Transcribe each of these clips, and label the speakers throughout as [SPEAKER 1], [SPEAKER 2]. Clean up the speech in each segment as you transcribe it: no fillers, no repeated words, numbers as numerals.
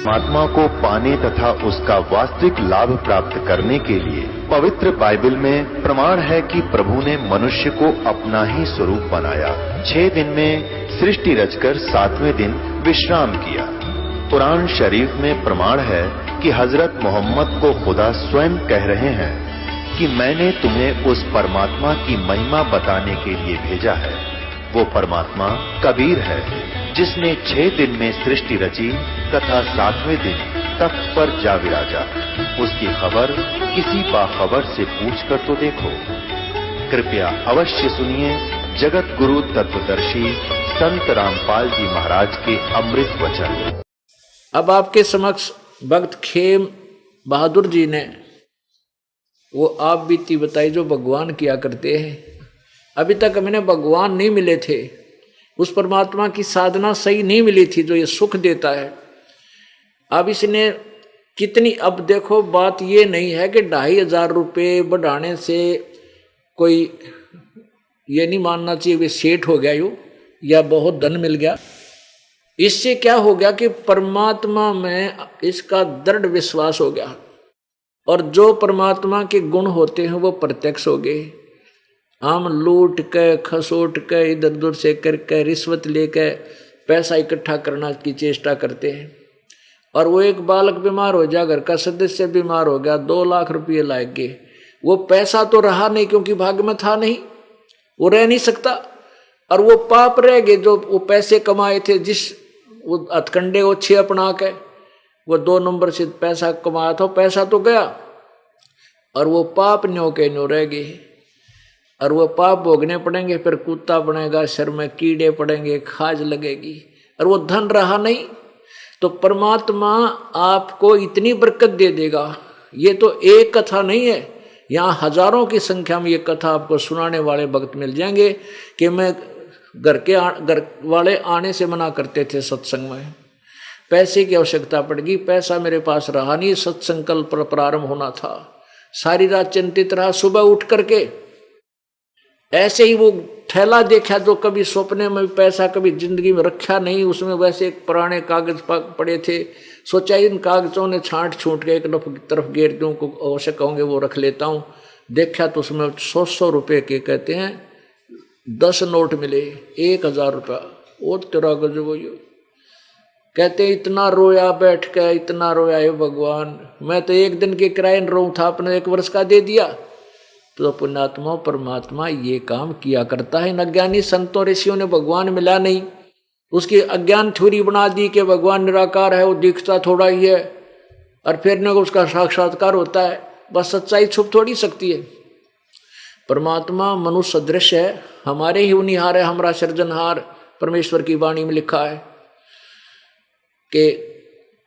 [SPEAKER 1] परमात्मा को पाने तथा उसका वास्तविक लाभ प्राप्त करने के लिए पवित्र बाइबल में प्रमाण है कि प्रभु ने मनुष्य को अपना ही स्वरूप बनाया। 6 दिन में सृष्टि रचकर 7वें दिन विश्राम किया। कुरान शरीफ में प्रमाण है कि हजरत मोहम्मद को खुदा स्वयं कह रहे हैं कि मैंने तुम्हें उस परमात्मा की महिमा बताने के लिए भेजा है। वो परमात्मा कबीर है जिसने 6 दिन में सृष्टि रची तथा 7वें दिन तख्त पर जा विराजा। उसकी खबर किसी बाखबर से पूछकर तो देखो। कृपया अवश्य सुनिए जगत गुरु तत्वदर्शी संत रामपाल जी महाराज के अमृत वचन।
[SPEAKER 2] अब आपके समक्ष भक्त खेम बहादुर जी ने वो आप बीती बताई जो भगवान किया करते हैं। अभी तक हमें भगवान नहीं मिले थे, उस परमात्मा की साधना सही नहीं मिली थी जो ये सुख देता है। अब इसने कितनी, अब देखो बात ये नहीं है कि 2500 रुपये बढ़ाने से कोई ये नहीं मानना चाहिए वे सेठ हो गया यूं या बहुत धन मिल गया। इससे क्या हो गया कि परमात्मा में इसका दृढ़ विश्वास हो गया और जो परमात्मा के गुण होते हैं वो प्रत्यक्ष हो गए। हम लूट के खसोट के इधर उधर से करके रिश्वत लेकर पैसा इकट्ठा करना की चेष्टा करते हैं और वो एक बालक बीमार हो जाए, घर का सदस्य बीमार हो गया, 2 लाख रुपये लाए गए, वो पैसा तो रहा नहीं क्योंकि भाग्य में था नहीं, वो रह नहीं सकता। और वो पाप रह गए जो वो पैसे कमाए थे, जिस वो हथकंडे वो 6 अपना के वो 2 नंबर से पैसा कमाया था, पैसा तो गया और वो पाप न्यो के न्यो रह गए और वो पाप भोगने पड़ेंगे। फिर कुत्ता बनेगा, सिर में कीड़े पड़ेंगे, खाज लगेगी और वो धन रहा नहीं। तो परमात्मा आपको इतनी बरकत दे देगा। ये तो एक कथा नहीं है, यहाँ हजारों की संख्या में ये कथा आपको सुनाने वाले भक्त मिल जाएंगे कि मैं घर वाले आने से मना करते थे सत्संग में, पैसे की आवश्यकता पड़ेगी, पैसा मेरे पास रहा नहीं, सत्संग कल प्रारंभ होना था, सारी रात चिंतित रहा। सुबह उठ करके ऐसे ही वो थैला देखा जो कभी सपने में पैसा कभी जिंदगी में रखा नहीं, उसमें वैसे एक पुराने कागज पड़े थे। सोचा इन कागजों ने छांट छूट के एक तरफ गेर दूं, को आवश्यक होंगे वो रख लेता हूँ। देखा तो उसमें 100 रुपये के कहते हैं 10 नोट मिले, 1000 रुपया। और तेरा गजब हो, कहते इतना रोया बैठ के, इतना रोया हे भगवान, मैं तो 1 दिन के किराए रो था, अपने 1 वर्ष का दे दिया। तो पुण्यात्मा परमात्मा ये काम किया करता है। इन अज्ञानी संतों ऋषियों ने भगवान मिला नहीं, उसकी अज्ञान थ्योरी बना दी कि भगवान निराकार है, वो दिखता थोड़ा ही है और फिर न उसका साक्षात्कार होता है। बस सच्चाई छुप थोड़ी सकती है। परमात्मा मनुष्य सदृश है, हमारे ही उनिहार है, हमारा सृजनहार। परमेश्वर की वाणी में लिखा है कि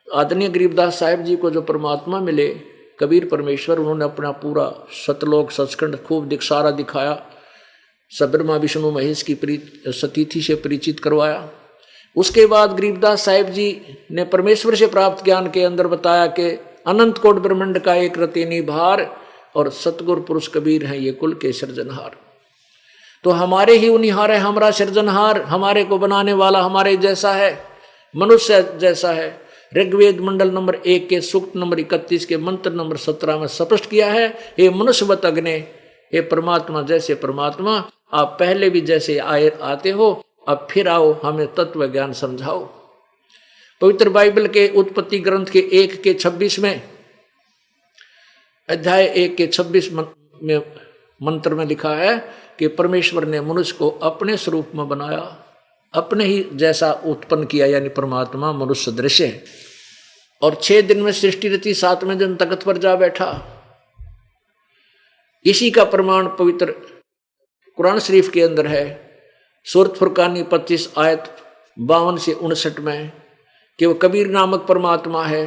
[SPEAKER 2] आदरणीय गरीबदास साहिब जी को जो परमात्मा मिले कबीर परमेश्वर, उन्होंने अपना पूरा सतलोक सचखंड खूब सारा दिखाया, सबरमा विष्णु महेश की सतीथि से परिचित करवाया। उसके बाद गरीबदास साहिब जी ने परमेश्वर से प्राप्त ज्ञान के अंदर बताया कि अनंत कोट ब्रह्मांड का एक रतीनी भार और सतगुरु पुरुष कबीर हैं ये कुल के सृजनहार। तो हमारे ही उनिहार है, हमारा सृजनहार, हमारे को बनाने वाला हमारे जैसा है, मनुष्य जैसा है। ऋग्वेद मंडल नंबर 1 के सूक्त नंबर 31 के मंत्र नंबर 17 में स्पष्ट किया है, हे मनुष्यवत अग्ने, हे परमात्मा जैसे परमात्मा, आप पहले भी जैसे आते हो, अब फिर आओ, हमें तत्व ज्ञान समझाओ। पवित्र बाइबल के उत्पत्ति ग्रंथ के 1 के 26 में, अध्याय 1 के 26 में मंत्र में लिखा है कि परमेश्वर ने मनुष्य को अपने स्वरूप में बनाया, अपने ही जैसा उत्पन्न किया, यानी परमात्मा मनुष्य दृश्य है। और 6 दिन में सृष्टि रची, 7वें दिन तख्त पर जा बैठा। इसी का प्रमाण पवित्र कुरान शरीफ के अंदर है, सूरत फुरकानी 25 आयत 52 से 59 में, कि वो कबीर नामक परमात्मा है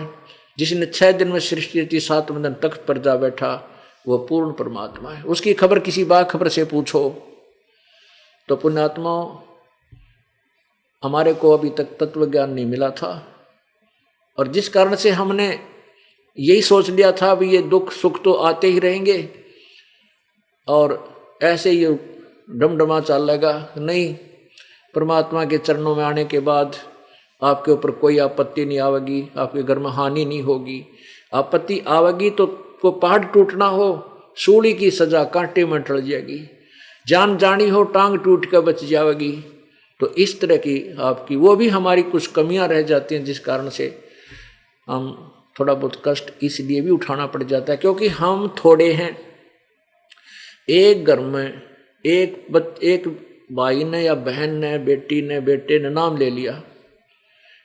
[SPEAKER 2] जिसने 6 दिन में सृष्टि रची, 7वें दिन तख्त पर जा बैठा। वो पूर्ण परमात्मा है। उसकी खबर किसी बाखबर से पूछो। तो पुण्यात्मा, हमारे को अभी तक तत्व ज्ञान नहीं मिला था और जिस कारण से हमने यही सोच लिया था भी ये दुख सुख तो आते ही रहेंगे और ऐसे ही डमडमा चलेगा। नहीं, परमात्मा के चरणों में आने के बाद आपके ऊपर कोई आपत्ति नहीं आवेगी, आपके घर में हानि नहीं होगी। आपत्ति आवेगी तो पहाड़ टूटना हो, सूली की सजा कांटे में टल जाएगी, जान जानी हो टांग टूट कर बच जाएगी। तो इस तरह की आपकी वो भी हमारी कुछ कमियां रह जाती हैं, जिस कारण से हम थोड़ा बहुत कष्ट इसलिए भी उठाना पड़ जाता है क्योंकि हम थोड़े हैं। एक घर में एक भाई ने या बहन ने, बेटी ने, बेटे ने नाम ले लिया,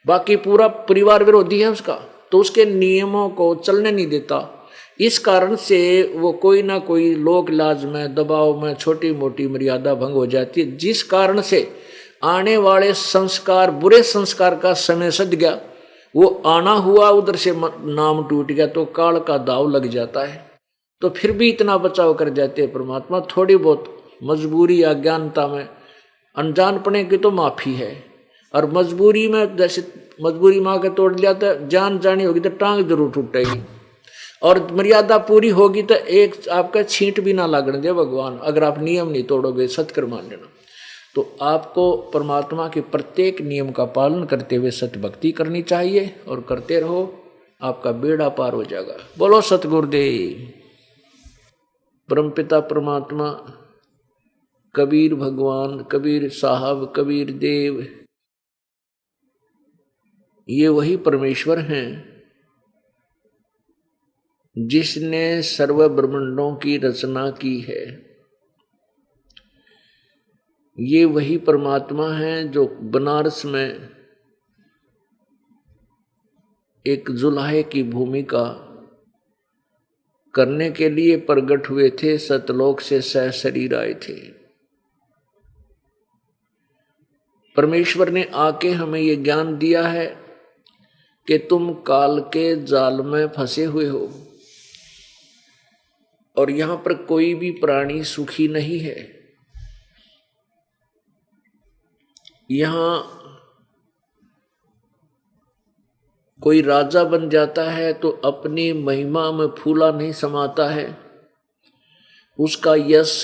[SPEAKER 2] बाकी पूरा परिवार विरोधी है उसका, तो उसके नियमों को चलने नहीं देता। इस कारण से वो कोई ना कोई लोक लाज में, दबाव में छोटी मोटी मर्यादा भंग हो जाती है, जिस कारण से आने वाले संस्कार, बुरे संस्कार का समय सद गया, वो आना हुआ, उधर से नाम टूट गया, तो काल का दाव लग जाता है। तो फिर भी इतना बचाव कर जाते हैं परमात्मा। थोड़ी बहुत मजबूरी या अज्ञानता में, अनजानपने की तो माफी है, और मजबूरी में जैसे मजबूरी माँ के तोड़ लिया तो जान जानी होगी तो टांग जरूर टूटेगी, और मर्यादा पूरी होगी तो एक आपका छींट भी ना लगने दे भगवान, अगर आप नियम नहीं तोड़ोगे, सत्कर्म मान लेना। तो आपको परमात्मा के प्रत्येक नियम का पालन करते हुए सत्य भक्ति करनी चाहिए, और करते रहो, आपका बेड़ा पार हो जाएगा। बोलो सतगुरुदेव। परमपिता परमात्मा, कबीर भगवान, कबीर साहब, कबीर देव, ये वही परमेश्वर हैं जिसने सर्व ब्रह्मांडों की रचना की है। ये वही परमात्मा है जो बनारस में एक जुलाहे की भूमिका करने के लिए प्रकट हुए थे, सतलोक से सह शरीर आए थे। परमेश्वर ने आके हमें ये ज्ञान दिया है कि तुम काल के जाल में फंसे हुए हो, और यहां पर कोई भी प्राणी सुखी नहीं है। यहां कोई राजा बन जाता है तो अपनी महिमा में फूला नहीं समाता है, उसका यश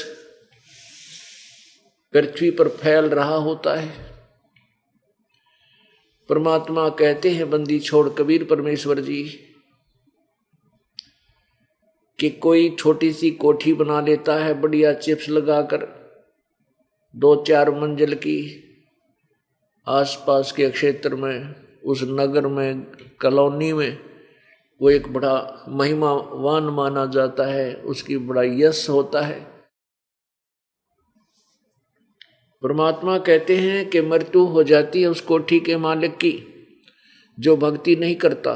[SPEAKER 2] पृथ्वी पर फैल रहा होता है। परमात्मा कहते हैं, बंदी छोड़ कबीर परमेश्वर जी, कि कोई छोटी सी कोठी बना लेता है बढ़िया चिप्स लगाकर, 2-4 मंजिल की, आसपास के क्षेत्र में, उस नगर में, कॉलोनी में वो एक बड़ा महिमावान माना जाता है, उसकी बड़ा यश होता है। परमात्मा कहते हैं कि मृत्यु हो जाती है उस कोठी के मालिक की, जो भक्ति नहीं करता,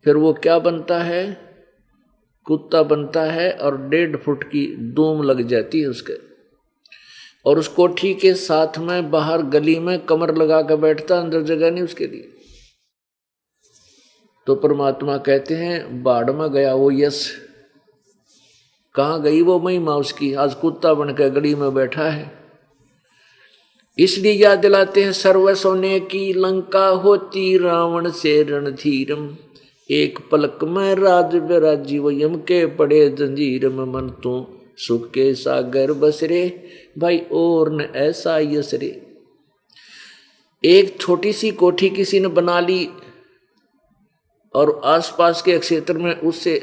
[SPEAKER 2] फिर वो क्या बनता है? कुत्ता बनता है, और 1.5 फुट की दूम लग जाती है उसके, और उस कोठी के साथ में बाहर गली में कमर लगा कर बैठता, अंदर जगह नहीं उसके लिए। तो परमात्मा कहते हैं, बाढ़ में गया वो यश, कहाँ गई वो महिमा उसकी? आज कुत्ता बनकर गली में बैठा है। इसलिए याद दिलाते हैं, सर्व सोने की लंका होती रावण से रणधीरम, एक पलक में राज बिराजी वो यम के पड़े जंजीर में, मन तू सुख के सागर बसरे भाई और न ऐसा यसरे। एक छोटी सी कोठी किसी ने बना ली, और आसपास के क्षेत्र में उससे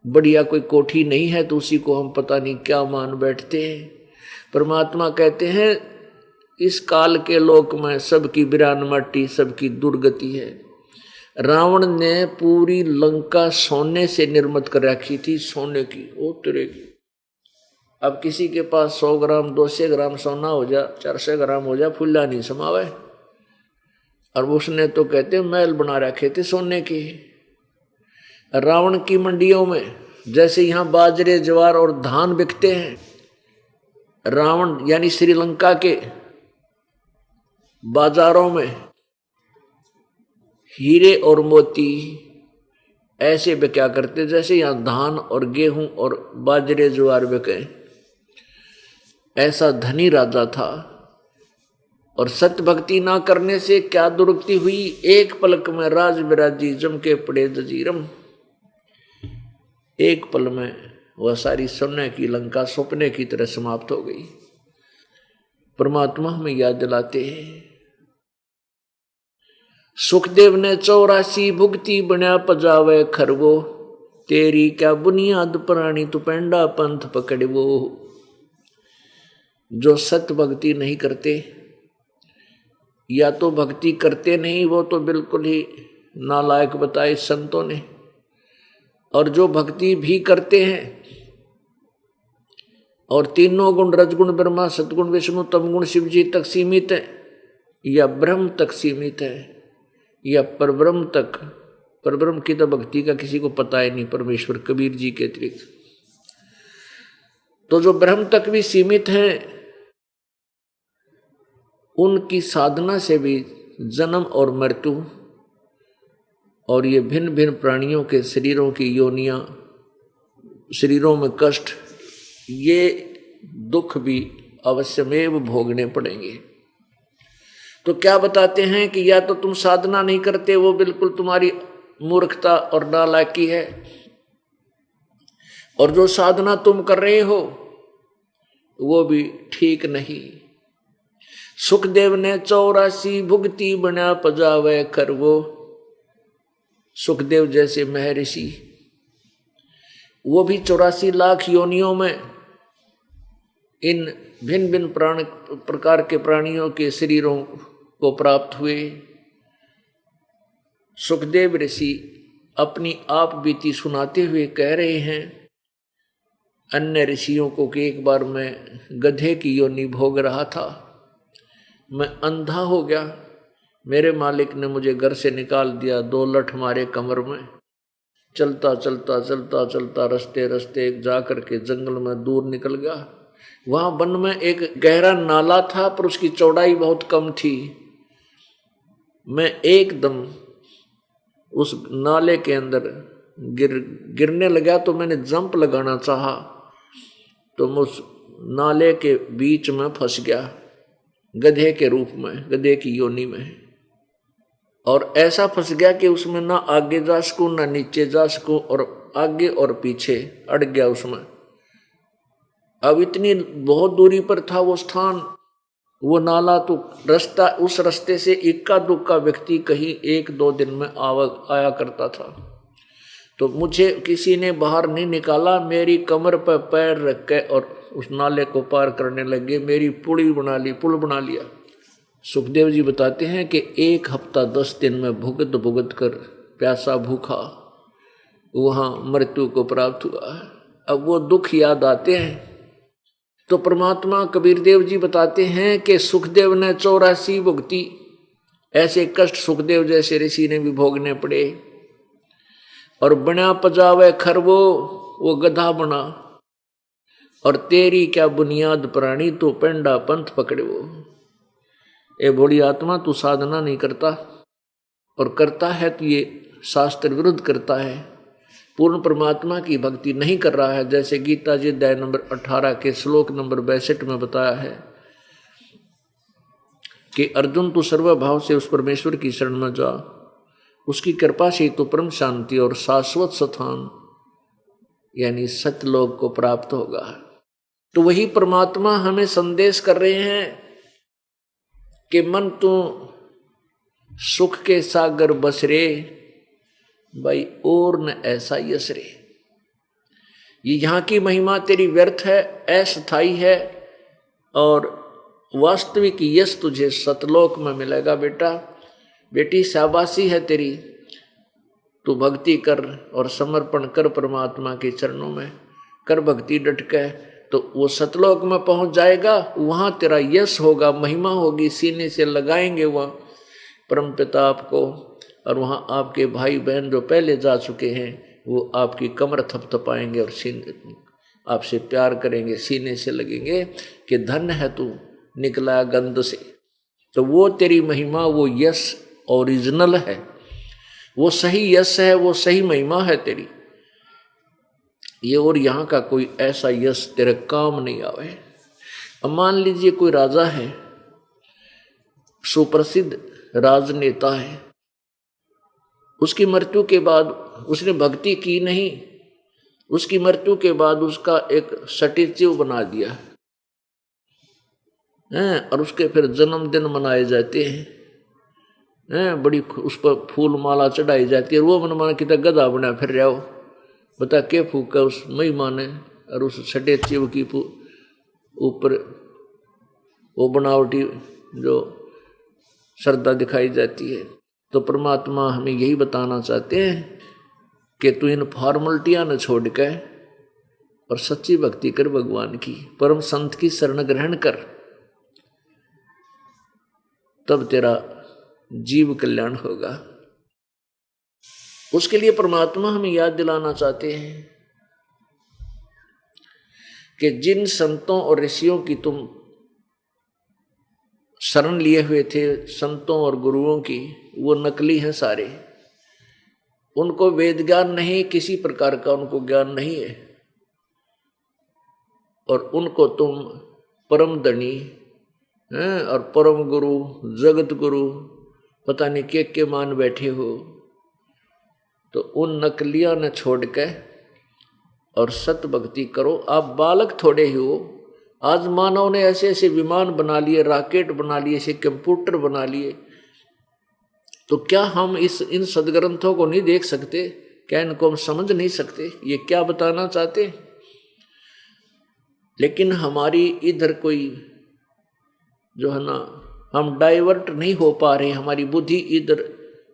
[SPEAKER 2] बढ़िया कोई कोठी नहीं है, तो उसी को हम पता नहीं क्या मान बैठते हैं। परमात्मा कहते हैं, इस काल के लोक में सबकी बिरान माटी, सबकी दुर्गति है। रावण ने पूरी लंका सोने से निर्मित कर रखी थी, सोने की, ओ तेरे की। अब किसी के पास 100 ग्राम 200 ग्राम सोना हो जा, 400 ग्राम हो जा, फुल्ला नहीं समावे। और उसने तो कहते महल बना रखे थे सोने के। रावण की मंडियों में जैसे यहाँ बाजरे, ज्वार और धान बिकते हैं, रावण यानी श्रीलंका के बाजारों में हीरे और मोती ऐसे बिका करते जैसे यहाँ धान और गेहूं और बाजरे ज्वार बिके। ऐसा धनी राजा था, और सत्य भक्ति ना करने से क्या दुर्गति हुई? एक पलक में राज बिराजी जम के पड़े जजीरम। एक पल में वह सारी सोने की लंका सपने की तरह समाप्त हो गई। परमात्मा हमें याद दिलाते हैं, सुखदेव ने 84 भुगती बना पजावे खरवो, तेरी क्या बुनियाद प्राणी तू पेंडा पंथ पकड़वो। जो सत्य भक्ति नहीं करते या तो भक्ति करते नहीं, वो तो बिल्कुल ही नालायक बताए संतों ने। और जो भक्ति भी करते हैं और तीनों गुण रजगुण ब्रह्मा सतगुण विष्णु तमगुण शिव जी तक सीमित है या ब्रह्म तक सीमित है या परब्रह्म तक, परब्रह्म की तो भक्ति का किसी को पता ही नहीं परमेश्वर कबीर जी के अतिरिक्त। तो जो ब्रह्म तक भी सीमित हैं उनकी साधना से भी जन्म और मृत्यु और ये भिन्न भिन्न प्राणियों के शरीरों की योनियां, शरीरों में कष्ट, ये दुख भी अवश्यमेव भोगने पड़ेंगे। तो क्या बताते हैं कि या तो तुम साधना नहीं करते, वो बिल्कुल तुम्हारी मूर्खता और नालायकी है, और जो साधना तुम कर रहे हो वो भी ठीक नहीं। सुखदेव ने 84 भुगती बना पजावे खरवो। सुखदेव जैसे महर्षि वो भी 84 लाख योनियों में इन भिन्न भिन्न प्रकार के प्राणियों के शरीरों को प्राप्त हुए। सुखदेव ऋषि अपनी आप बीती सुनाते हुए कह रहे हैं अन्य ऋषियों को कि एक बार मैं गधे की योनि भोग रहा था, मैं अंधा हो गया, मेरे मालिक ने मुझे घर से निकाल दिया, 2 लठ मारे कमर में, चलता चलता चलता चलता रस्ते रस्ते जा करके जंगल में दूर निकल गया। वहां वन में एक गहरा नाला था पर उसकी चौड़ाई बहुत कम थी। मैं एकदम उस नाले के अंदर गिरने लगा तो मैंने जंप लगाना चाहा तो मैं उस नाले के बीच में फंस गया, गधे के रूप में, गधे की योनि में। और ऐसा फंस गया कि उसमें ना आगे जा सकूं ना नीचे जा सकूं, और आगे और पीछे अड़ गया उसमें। अब इतनी बहुत दूरी पर था वो स्थान, वो नाला, तो रास्ता, उस रास्ते से इक्का दुक्का व्यक्ति कहीं 1-2 दिन में आया करता था। तो मुझे किसी ने बाहर नहीं निकाला, मेरी कमर पर पैर रख के और उस नाले को पार करने लगे, मेरी पुल बना लिया। सुखदेव जी बताते हैं कि 1 हफ्ता 10 दिन में भुगत कर प्यासा भूखा वहां मृत्यु को प्राप्त हुआ है। अब वो दुख याद आते हैं तो परमात्मा कबीर देव जी बताते हैं कि सुखदेव ने 84 भुगती, ऐसे कष्ट सुखदेव जैसे ऋषि ने भी भोगने पड़े। और बना पजावे खरवो, वो गधा बना, और तेरी क्या बुनियाद प्राणी तू पेंडा पंथ पकड़े वो। ए भोली आत्मा, तू साधना नहीं करता, और करता है तो ये शास्त्र विरुद्ध करता है, पूर्ण परमात्मा की भक्ति नहीं कर रहा है। जैसे गीता जी अध्याय नंबर 18 के श्लोक नंबर 62 में बताया है कि अर्जुन तू सर्वभाव से उस परमेश्वर की शरण में जा, उसकी कृपा से तो परम शांति और शाश्वत स्थान यानी सत्यलोक को प्राप्त होगा। तो वही परमात्मा हमें संदेश कर रहे हैं कि मन तू सुख के सागर बस रे भाई, और न ऐसा यश रे। ये यहाँ की महिमा तेरी व्यर्थ है, अस्थायी है, और वास्तविक यश तुझे सतलोक में मिलेगा। बेटा बेटी शाबाशी है तेरी, तू भक्ति कर और समर्पण कर परमात्मा के चरणों में, कर भक्ति डट के, तो वो सतलोक में पहुंच जाएगा। वहां तेरा यश होगा, महिमा होगी, सीने से लगाएंगे वह परम पिता आपको, और वहां आपके भाई बहन जो पहले जा चुके हैं वो आपकी कमर थपथपाएंगे और सीने आपसे प्यार करेंगे, सीने से लगेंगे कि धन है तू निकला गंध से। तो वो तेरी महिमा, वो यश ओरिजिनल है, वो सही यश है, वो सही महिमा है तेरी। ये और यहाँ का कोई ऐसा यश तेरे काम नहीं आवे। अब मान लीजिए कोई राजा है, सुप्रसिद्ध राजनेता है, उसकी मृत्यु के बाद उसने भक्ति की नहीं, उसकी मृत्यु के बाद उसका एक स्टैच्यू बना दिया है और उसके फिर जन्मदिन मनाए जाते हैं। बड़ी उस पर फूल माला चढ़ाई जाती है, वो मन मान कितना गधा बना फिर रहा हो, बता के फूका उस महिमा ने, और उस छठे शिव की ऊपर वो बनावटी जो श्रद्धा दिखाई जाती है। तो परमात्मा हमें यही बताना चाहते हैं कि तू इन फॉर्मलिटियां न छोड़ के और सच्ची भक्ति कर भगवान की, परम संत की शरण ग्रहण कर, तब तेरा जीव कल्याण होगा। उसके लिए परमात्मा हमें याद दिलाना चाहते हैं कि जिन संतों और ऋषियों की तुम शरण लिए हुए थे, संतों और गुरुओं की, वो नकली हैं सारे। उनको वेद ज्ञान नहीं, किसी प्रकार का उनको ज्ञान नहीं है, और उनको तुम परम धनी और परम गुरु, जगत गुरु पता नहीं के मान बैठे हो। तो उन नकलियों ने छोड़ के और सत भक्ति करो। आप बालक थोड़े ही हो, आज मानव ने ऐसे ऐसे विमान बना लिए, रॉकेट बना लिए, ऐसे कंप्यूटर बना लिए, तो क्या हम इन सदग्रंथों को नहीं देख सकते? क्या इनको हम समझ नहीं सकते? ये क्या बताना चाहते? लेकिन हमारी इधर कोई जो है ना, हम डाइवर्ट नहीं हो पा रहे, हमारी बुद्धि इधर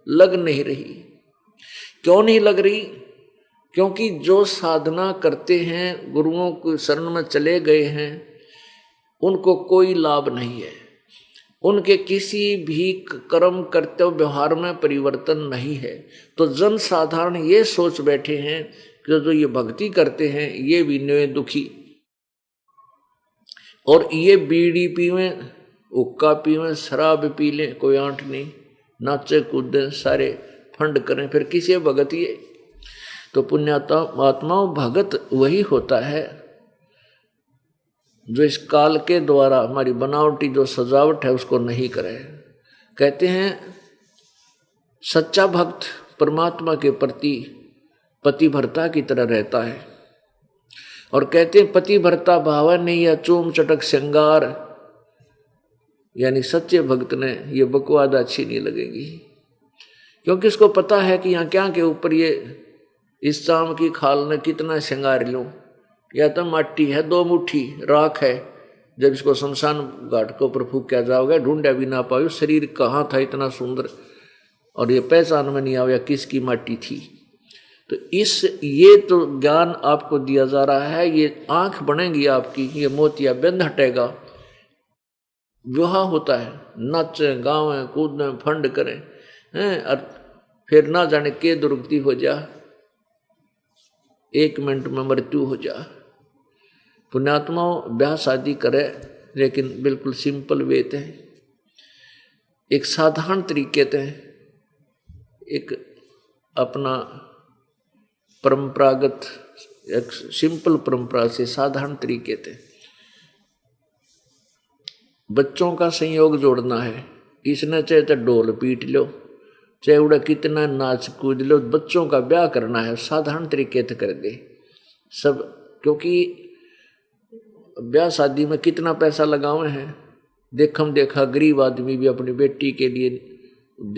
[SPEAKER 2] लग नहीं रही। क्यों नहीं लग रही? क्योंकि जो साधना करते हैं, गुरुओं को शरण में चले गए हैं, उनको कोई लाभ नहीं है, उनके किसी भी कर्म कर्तव्य व्यवहार में परिवर्तन नहीं है। तो जन साधारण ये सोच बैठे हैं कि जो ये भक्ति करते हैं ये भी न्योय दुखी, और ये बीड़ी पीवें, हुक्का पीवें, शराब पी लें, कोई आंट नहीं, नाचे कूदें, सारे फंड करें, फिर किसे भगत ये? तो पुण्यात्मा भगत वही होता है जो इस काल के द्वारा हमारी बनावटी जो सजावट है उसको नहीं करे। कहते हैं सच्चा भक्त परमात्मा के प्रति पतिव्रता की तरह रहता है, और कहते हैं पतिव्रता भाव नहीं या चूम चटक श्रृंगार, यानी सच्चे भक्त ने ये बकवाद अच्छी नहीं लगेगी, क्योंकि इसको पता है कि यहाँ क्या के ऊपर ये इस चाम की खाल ने कितना श्रृंगार लूं, या तो माटी है, 2 मुट्ठी राख है, जब इसको शमशान घाट के ऊपर फूंका जाओगे ढूंढा भी ना पाओ शरीर कहाँ था इतना सुंदर, और ये पहचान में नहीं आया किसकी माटी थी। तो ये तो ज्ञान आपको दिया जा रहा है, ये आंख बनेगी आपकी, ये मोतिया बंद हटेगा, विवाह होता है, नाचें गावें कूदें फंड करें हैं, और फिर ना जाने के दुर्गति हो जा, 1 मिनट में मृत्यु हो जा। पुण्यात्माओं ब्याह शादी करे, लेकिन बिल्कुल सिंपल वे थे, एक साधारण तरीके थे, एक अपना परंपरागत एक सिंपल परंपरा से साधारण तरीके थे। बच्चों का संयोग जोड़ना है, इसने चाहे तो ढोल पीट लो, चाहे उड़ा कितना नाच कूद लो, बच्चों का ब्याह करना है साधारण तरीके से कर दे सब। क्योंकि ब्याह शादी में कितना पैसा लगावे हैं, देखम देखा गरीब आदमी भी अपनी बेटी के लिए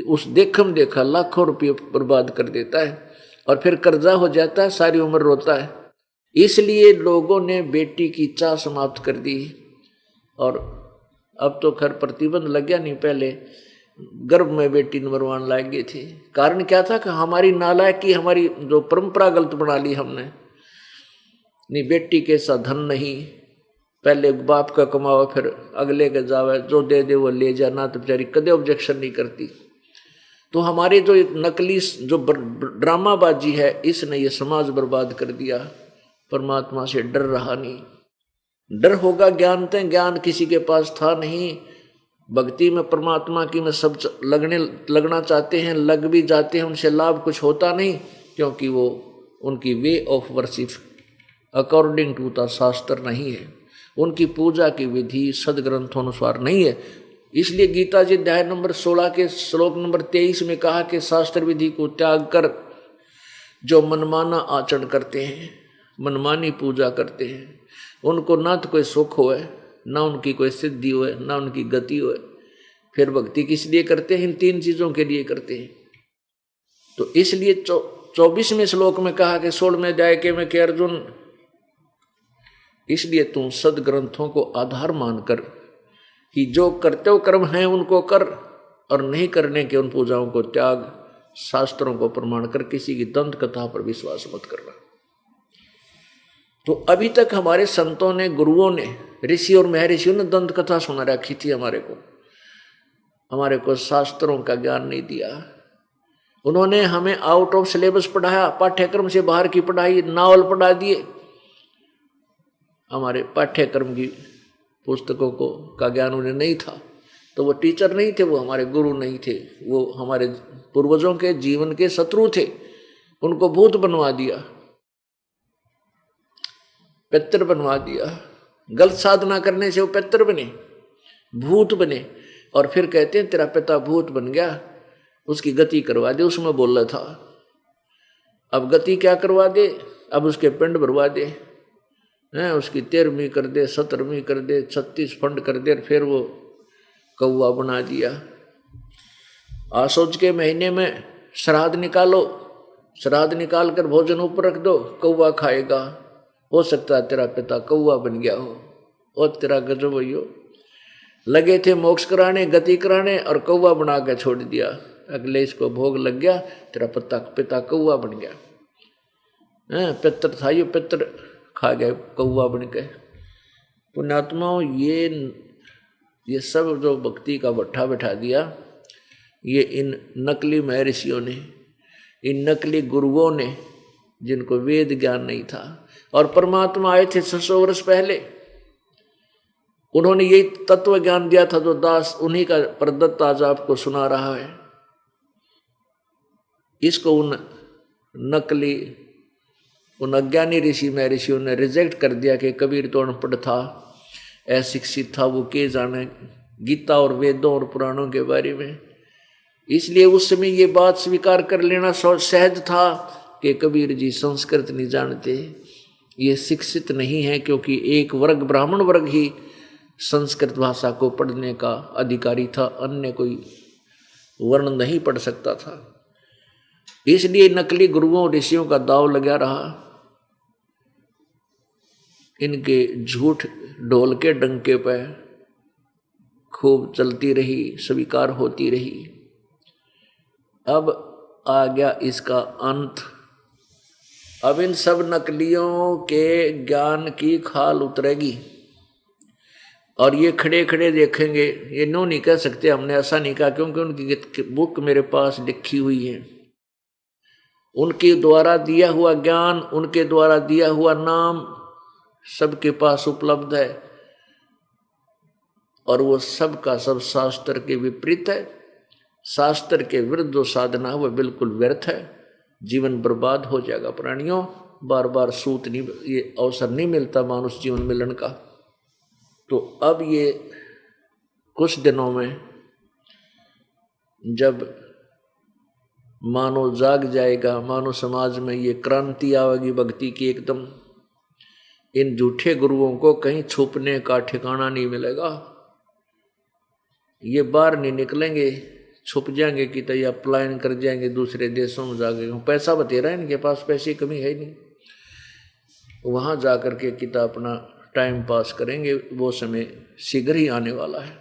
[SPEAKER 2] उस देखम देखा लाखों रुपये बर्बाद कर देता है, और फिर कर्जा हो जाता है, सारी उम्र रोता है। इसलिए लोगों ने बेटी की चाह समाप्त कर दी, और अब तो खैर प्रतिबंध लग गया, नहीं पहले गर्भ में बेटी मरवान लाग गई थी। कारण क्या था कि हमारी नालायकी, हमारी जो परंपरा गलत बना ली हमने। नहीं, बेटी के साथ धन नहीं, पहले बाप का कमावा फिर अगले के जावे, जो दे दे वो ले जाना, तो बेचारी कदे ऑब्जेक्शन नहीं करती। तो हमारे जो नकली जो ड्रामाबाजी है, इसने ये समाज बर्बाद कर दिया। परमात्मा से डर रहा नहीं, डर होगा ज्ञान ते, ज्ञान किसी के पास था नहीं। भक्ति में परमात्मा की में सब लगना चाहते हैं, लग भी जाते हैं, उनसे लाभ कुछ होता नहीं, क्योंकि वो उनकी way of worship according to the shastra नहीं है, उनकी पूजा की विधि सदग्रंथों अनुसार नहीं है। इसलिए गीता जी अध्याय नंबर 16 के श्लोक नंबर 23 में कहा कि शास्त्र विधि को त्याग कर जो मनमाना आचरण करते हैं, मनमानी पूजा करते हैं, उनको ना तो कोई सुख होए, ना उनकी कोई सिद्धि होए, ना उनकी गति होए, फिर भक्ति किस लिए करते हैं? इन 3 चीजों के लिए करते हैं। तो इसलिए 24वें श्लोक में कहा कि 16वें अध्याय के में कि अर्जुन, इसलिए तुम सदग्रंथों को आधार मानकर कि जो कर्तव्य कर्म हैं उनको कर और नहीं करने के उन पूजाओं को त्याग, शास्त्रों को प्रमाण कर किसी की दंत कथा पर विश्वास मत करना। तो अभी तक हमारे संतों ने, गुरुओं ने, ऋषि और महर्षियों ने दंत कथा सुना रखी थी। हमारे को शास्त्रों का ज्ञान नहीं दिया। उन्होंने हमें आउट ऑफ सिलेबस पढ़ाया, पाठ्यक्रम से बाहर की पढ़ाई, नावल पढ़ा दिए। हमारे पाठ्यक्रम की पुस्तकों को का ज्ञान उन्हें नहीं था। तो वो टीचर नहीं थे, वो हमारे गुरु नहीं थे, वो हमारे पूर्वजों के जीवन के शत्रु थे। उनको भूत बनवा दिया, पितर बनवा दिया। गलत साधना करने से वो पितर बने, भूत बने। और फिर कहते हैं तेरा पिता भूत बन गया, उसकी गति करवा दे। उसमें बोल रहा था, अब गति क्या करवा दे? अब उसके पिंड भरवा दे, उसकी 13वीं कर दे, 17वीं कर दे, 36 फंड कर दे। फिर वो कौवा बना दिया। आसोज के महीने में श्राद्ध निकालो, श्राद्ध निकाल कर भोजन ऊपर रख दो, कौवा खाएगा। हो सकता है तेरा पिता कौवा बन गया हो। और तेरा गजब हो, लगे थे मोक्ष कराने, गति कराने, और कौवा बना के छोड़ दिया। अगले इसको भोग लग गया, तेरा पिता कौवा बन गया। पितर था, ये पितर खा गए, कौवा बन गए। पुण्यात्माओं, ये सब जो भक्ति का भट्ठा बैठा दिया, ये इन नकली महर्षियों ने, इन नकली गुरुओं ने, जिनको वेद ज्ञान नहीं था। और परमात्मा आए थे 600 वर्ष पहले, उन्होंने यही तत्व ज्ञान दिया था जो दास उन्हीं का प्रदत्त आज आपको सुना रहा है। इसको उन नकली, उन अज्ञानी ऋषि महर्षियों ने रिजेक्ट कर दिया कि कबीर तो अनपढ़ था, अशिक्षित था, वो के जाने गीता और वेदों और पुराणों के बारे में। इसलिए उस समय ये बात स्वीकार कर लेना सहज था कि कबीर जी संस्कृत नहीं जानते, ये शिक्षित नहीं है, क्योंकि एक वर्ग, ब्राह्मण वर्ग ही संस्कृत भाषा को पढ़ने का अधिकारी था, अन्य कोई वर्ण नहीं पढ़ सकता था। इसलिए नकली गुरुओं ऋषियों का दाव लगा रहा। इनके झूठ ढोल के डंके पे खूब चलती रही, स्वीकार होती रही। अब आ गया इसका अंत। अब इन सब नकलियों के ज्ञान की खाल उतरेगी और ये खड़े खड़े देखेंगे। ये नो नहीं कह सकते, हमने ऐसा नहीं कहा, क्योंकि उनकी बुक मेरे पास लिखी हुई है। उनके द्वारा दिया हुआ ज्ञान, उनके द्वारा दिया हुआ नाम सबके पास उपलब्ध है, और वो सब का सब शास्त्र के विपरीत है। शास्त्र के विरुद्ध जो साधना है वह बिल्कुल व्यर्थ है, जीवन बर्बाद हो जाएगा। प्राणियों, बार बार सूत नहीं, ये अवसर नहीं मिलता मानुष जीवन मिलन का। तो अब ये कुछ दिनों में जब मानव जाग जाएगा, मानव समाज में ये क्रांति आवेगी भक्ति की एकदम, इन झूठे गुरुओं को कहीं छुपने का ठिकाना नहीं मिलेगा। ये बाहर नहीं निकलेंगे, छुप जाएंगे कि तो या पलायन कर जाएंगे दूसरे देशों में जाके। पैसा बतेरा है इनके पास, पैसे की कमी है नहीं, वहां जाकर के किता अपना टाइम पास करेंगे। वो समय शीघ्र ही आने वाला है।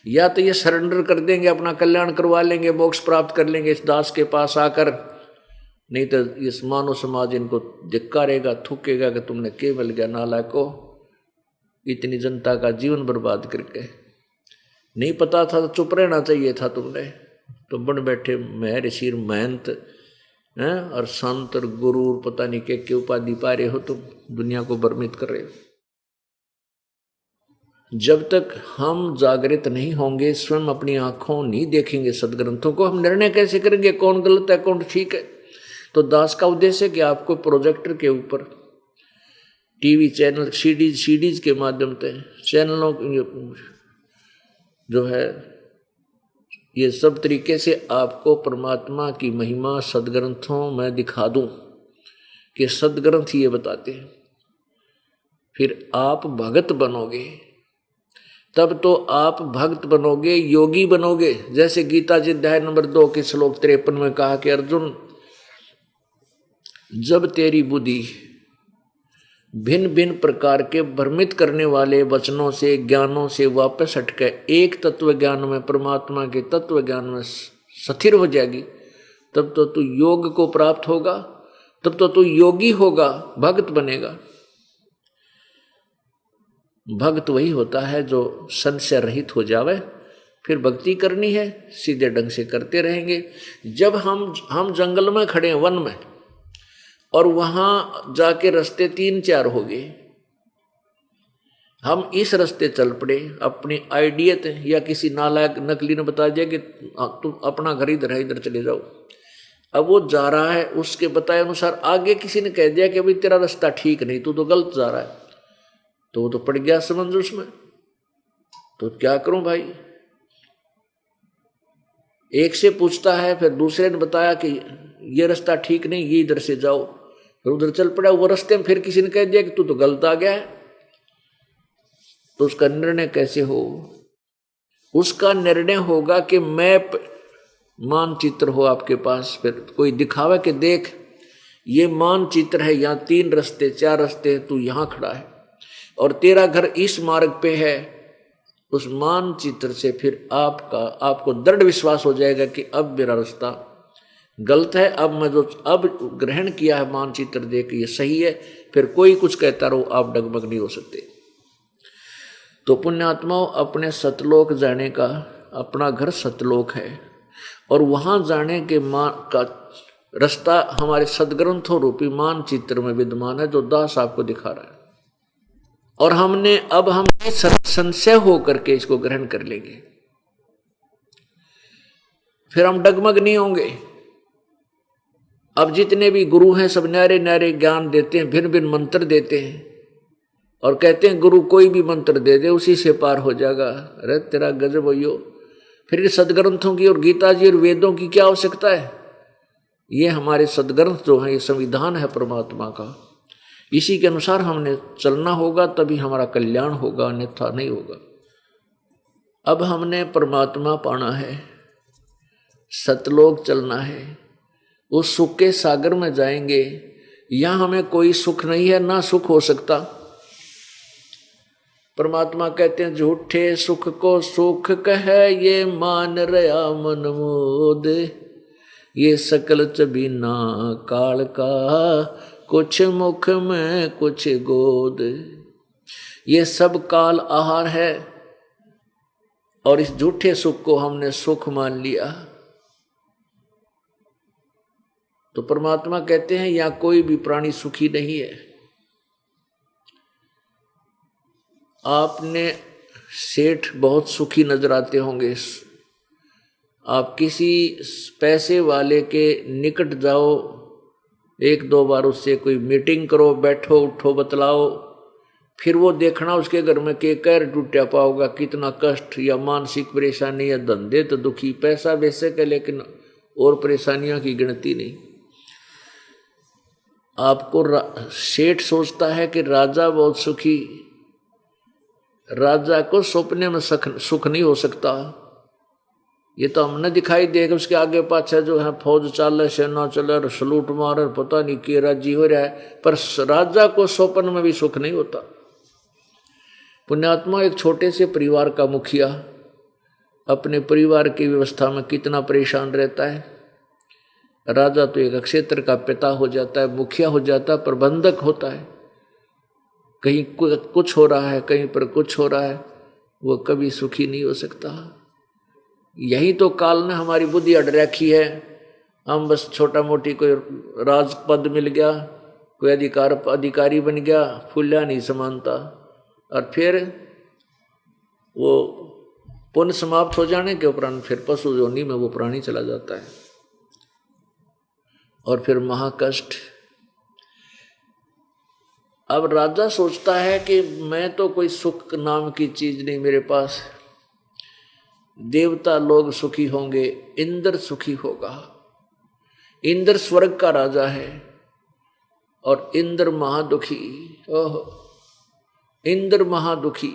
[SPEAKER 2] या तो ये सरेंडर कर देंगे, अपना कल्याण करवा लेंगे, मोक्ष प्राप्त कर लेंगे इस दास के पास आकर, नहीं तो इस मानव समाज इनको धिक्कारेगा, थूकेगा कि तुमने के मिल गया नालायको, इतनी जनता का जीवन बर्बाद करके। नहीं पता था तो चुप रहना चाहिए था तुमने। तो बन बैठे महर्षि महंत हैं और संत और गुरु पता नहीं के उपाधि पा रहे हो, तुम दुनिया को भ्रमित कर रहे हो। जब तक हम जागृत नहीं होंगे, स्वयं अपनी आंखों नहीं देखेंगे सदग्रंथों को, हम निर्णय कैसे करेंगे कौन गलत है कौन ठीक है। तो दास का उद्देश्य है कि आपको प्रोजेक्टर के ऊपर टीवी चैनल, सीडीज के माध्यम से चैनलों जो है, ये सब तरीके से आपको परमात्मा की महिमा सदग्रंथों में दिखा दूं कि सदग्रंथ ये बताते हैं। फिर आप भगत बनोगे, तब तो आप भक्त बनोगे, योगी बनोगे। जैसे गीता जी अध्याय नंबर 2 के श्लोक 53 में कहा कि अर्जुन, जब तेरी बुद्धि भिन्न भिन्न प्रकार के भ्रमित करने वाले वचनों से, ज्ञानों से वापस हटके एक तत्व ज्ञान में, परमात्मा के तत्व ज्ञान में स्थिर हो जाएगी, तब तो तू योग को प्राप्त होगा, तब तो तू योगी होगा, भक्त बनेगा। भक्त वही होता है जो संशय रहित हो जावे। फिर भक्ति करनी है, सीधे ढंग से करते रहेंगे। जब हम जंगल में खड़े हैं, वन में, और वहां जाके रास्ते 3-4 हो गए, हम इस रास्ते चल पड़े अपनी आइडियत या किसी नालायक नकली ने बता दिया कि तुम अपना घर इधर है, इधर चले जाओ। अब वो जा रहा है, उसके बताए अनुसार आगे किसी ने कह दिया कि अभी तेरा रास्ता ठीक नहीं, तू तो गलत जा रहा है, तो वो तो पड़ गया समझ उसमें। तो क्या करूं भाई? एक से पूछता है, फिर दूसरे ने बताया कि ये रास्ता ठीक नहीं, ये इधर से जाओ, फिर उधर चल पड़ा। वो रास्ते में फिर किसी ने कह दिया कि तू तो गलत आ गया है। तो उसका निर्णय कैसे हो? उसका निर्णय होगा कि मैप, मानचित्र हो आपके पास, फिर कोई दिखावा कि देख ये मानचित्र है, यहाँ 3 रास्ते 4 रास्ते, तू यहाँ खड़ा है और तेरा घर इस मार्ग पे है। उस मानचित्र से फिर आपको दृढ़ विश्वास हो जाएगा कि अब मेरा रास्ता गलत है, अब मैं जो अब ग्रहण किया है मानचित्र देख ये सही है। फिर कोई कुछ कहता रहो, आप डगमग नहीं हो सकते। तो पुण्यात्माओं, अपने सतलोक जाने का अपना घर सतलोक है, और वहां जाने के का रास्ता हमारे सदग्रंथों रूपी मानचित्र में विद्यमान है, जो दास आपको दिखा रहा है। और हम संशय हो करके इसको ग्रहण कर लेंगे, फिर हम डगमग नहीं होंगे। अब जितने भी गुरु हैं सब न्यारे न्यारे ज्ञान देते हैं, भिन्न भिन्न मंत्र देते हैं और कहते हैं गुरु कोई भी मंत्र दे दे उसी से पार हो जाएगा। अरे तेरा गजब हो। फिर सदग्रंथों की और गीता जी और वेदों की क्या आवश्यकता है? ये हमारे सदग्रंथ जो है, ये संविधान है परमात्मा का, इसी के अनुसार हमने चलना होगा, तभी हमारा कल्याण होगा, अन्यथा नहीं होगा। अब हमने परमात्मा पाना है, सतलोक चलना है, उस सुख के सागर में जाएंगे। यहां हमें कोई सुख नहीं है, ना सुख हो सकता। परमात्मा कहते हैं झूठे सुख को सुख कहे, ये मान रहा मन मोद, ये सकल चबीना काल का, कुछ मुख में कुछ गोद। ये सब काल आहार है, और इस झूठे सुख को हमने सुख मान लिया। तो परमात्मा कहते हैं यहाँ कोई भी प्राणी सुखी नहीं है। आपने सेठ बहुत सुखी नजर आते होंगे, आप किसी पैसे वाले के निकट जाओ, 1-2 बार उससे कोई मीटिंग करो, बैठो उठो बतलाओ, फिर वो देखना उसके घर में के कैर टूटा पाओगा, कितना कष्ट या मानसिक परेशानी या धंधे तो दुखी, पैसा बेशक है लेकिन और परेशानियों की गिनती नहीं। आपको सेठ सोचता है कि राजा बहुत सुखी, राजा को सपने में सुख नहीं हो सकता। ये तो हमने दिखाई देगा, उसके आगे पाछे जो है फौज चाले, सेना चले, सलूट मारे, पता नहीं कि राजी हो रहा है, पर राजा को स्वप्न में भी सुख नहीं होता। पुण्यात्मा, एक छोटे से परिवार का मुखिया अपने परिवार की व्यवस्था में कितना परेशान रहता है। राजा तो एक क्षेत्र का पिता हो जाता है, मुखिया हो जाता है, प्रबंधक होता है, कहीं कुछ हो रहा है, कहीं पर कुछ हो रहा है, वो कभी सुखी नहीं हो सकता। यही तो काल ने हमारी बुद्धि अड़ रखी है। हम बस छोटा मोटी कोई राज पद मिल गया, कोई अधिकारी बन गया, फूल्या नहीं समानता, और फिर वो पुण्य समाप्त हो जाने के उपरांत फिर पशु योनि में वो प्राणी चला जाता है, और फिर महाकष्ट। अब राजा सोचता है कि मैं तो कोई सुख नाम की चीज नहीं मेरे पास, देवता लोग सुखी होंगे, इंद्र सुखी होगा। इंद्र स्वर्ग का राजा है और इंद्र महादुखी। ओह, इंद्र महादुखी।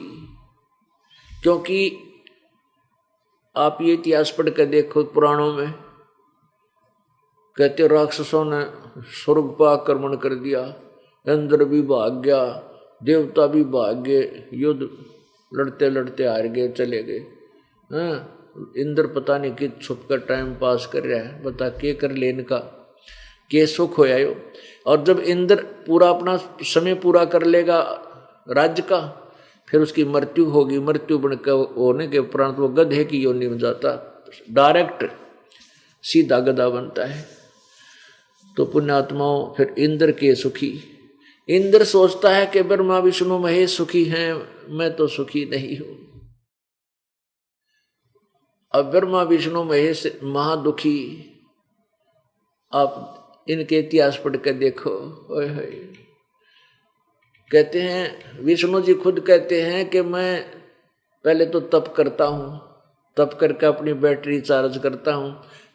[SPEAKER 2] क्योंकि आप ये इतिहास पढ़ कर देखो, पुराणों में कहते राक्षसों ने स्वर्ग पर आक्रमण कर दिया, इंद्र भी भाग गया, देवता भी भाग गए, युद्ध लड़ते लड़ते हार गए, चले गए। इंद्र पता नहीं कि छुप कर टाइम पास कर रहा है, बता के कर लेने का के सुख होया यो। और जब इंद्र पूरा अपना समय पूरा कर लेगा राज्य का, फिर उसकी मृत्यु होगी, मृत्यु बनकर होने के उपरांत वो गधे की योनि में जाता, डायरेक्ट सीधा गधा बनता है। तो पुण्यात्माओं फिर इंद्र के सुखी, इंद्र सोचता है कि ब्रह्मा विष्णु महेश सुखी हैं, मैं तो सुखी नहीं हूं। अब ब्रह्मा विष्णु महेश महादुखी, आप इनके इतिहास पढ़ कर देखो। कहते हैं विष्णु जी खुद कहते हैं कि मैं पहले तो तप करता हूँ, तप करके अपनी बैटरी चार्ज करता हूँ,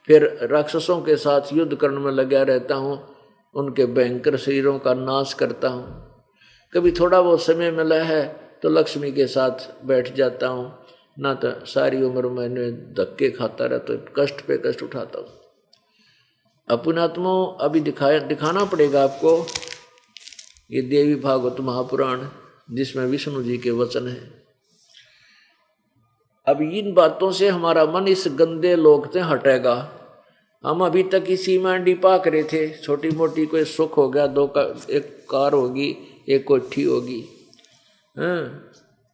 [SPEAKER 2] फिर राक्षसों के साथ युद्ध करने में लगा रहता हूँ, उनके भयंकर शरीरों का नाश करता हूँ। कभी थोड़ा बहुत समय मिला है तो लक्ष्मी के साथ बैठ जाता हूँ, ना तो सारी उम्र मैंने धक्के खाता रहता हूँ, कष्ट पे कष्ट उठाता हूँ। अपनात्मा अभी दिखाना पड़ेगा आपको ये देवी भागवत महापुराण, जिसमें विष्णु जी के वचन हैं। अब इन बातों से हमारा मन इस गंदे लोक से हटेगा। हम अभी तक इसी में अंडी पाक रहे थे, छोटी मोटी कोई सुख हो गया, एक कार होगी, एक कोठी होगी,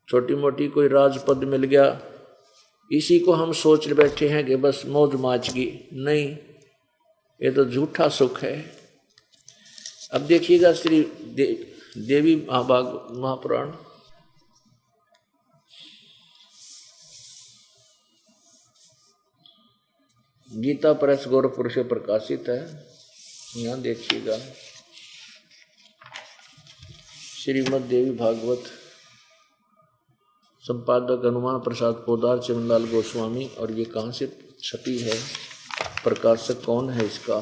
[SPEAKER 2] छोटी मोटी कोई राजपद मिल गया, इसी को हम सोच बैठे हैं कि बस मौज माचगी। नहीं, ये तो झूठा सुख है। अब देखिएगा श्री देवी महापुराण, गीता प्रेस गोरखपुर से प्रकाशित है। यहाँ देखिएगा श्रीमद् देवी भागवत, संपादक हनुमान प्रसाद पोदार चिमनलाल गोस्वामी। और ये कहाँ से छपी है, प्रकाशक कौन है इसका?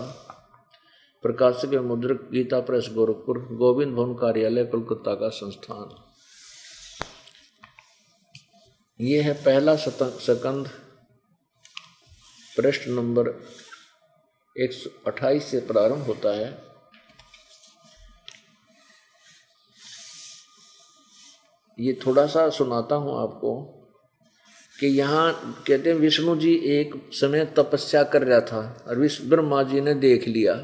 [SPEAKER 2] प्रकाशक है मुद्रक गीता प्रेस गोरखपुर, गोविंद भवन कार्यालय कोलकाता का संस्थान। ये है पहला सकंद, पृष्ठ नंबर 128 से प्रारंभ होता है। ये थोड़ा सा सुनाता हूँ आपको कि यहाँ कहते हैं विष्णु जी एक समय तपस्या कर रहा था और ब्रह्मा जी ने देख लिया।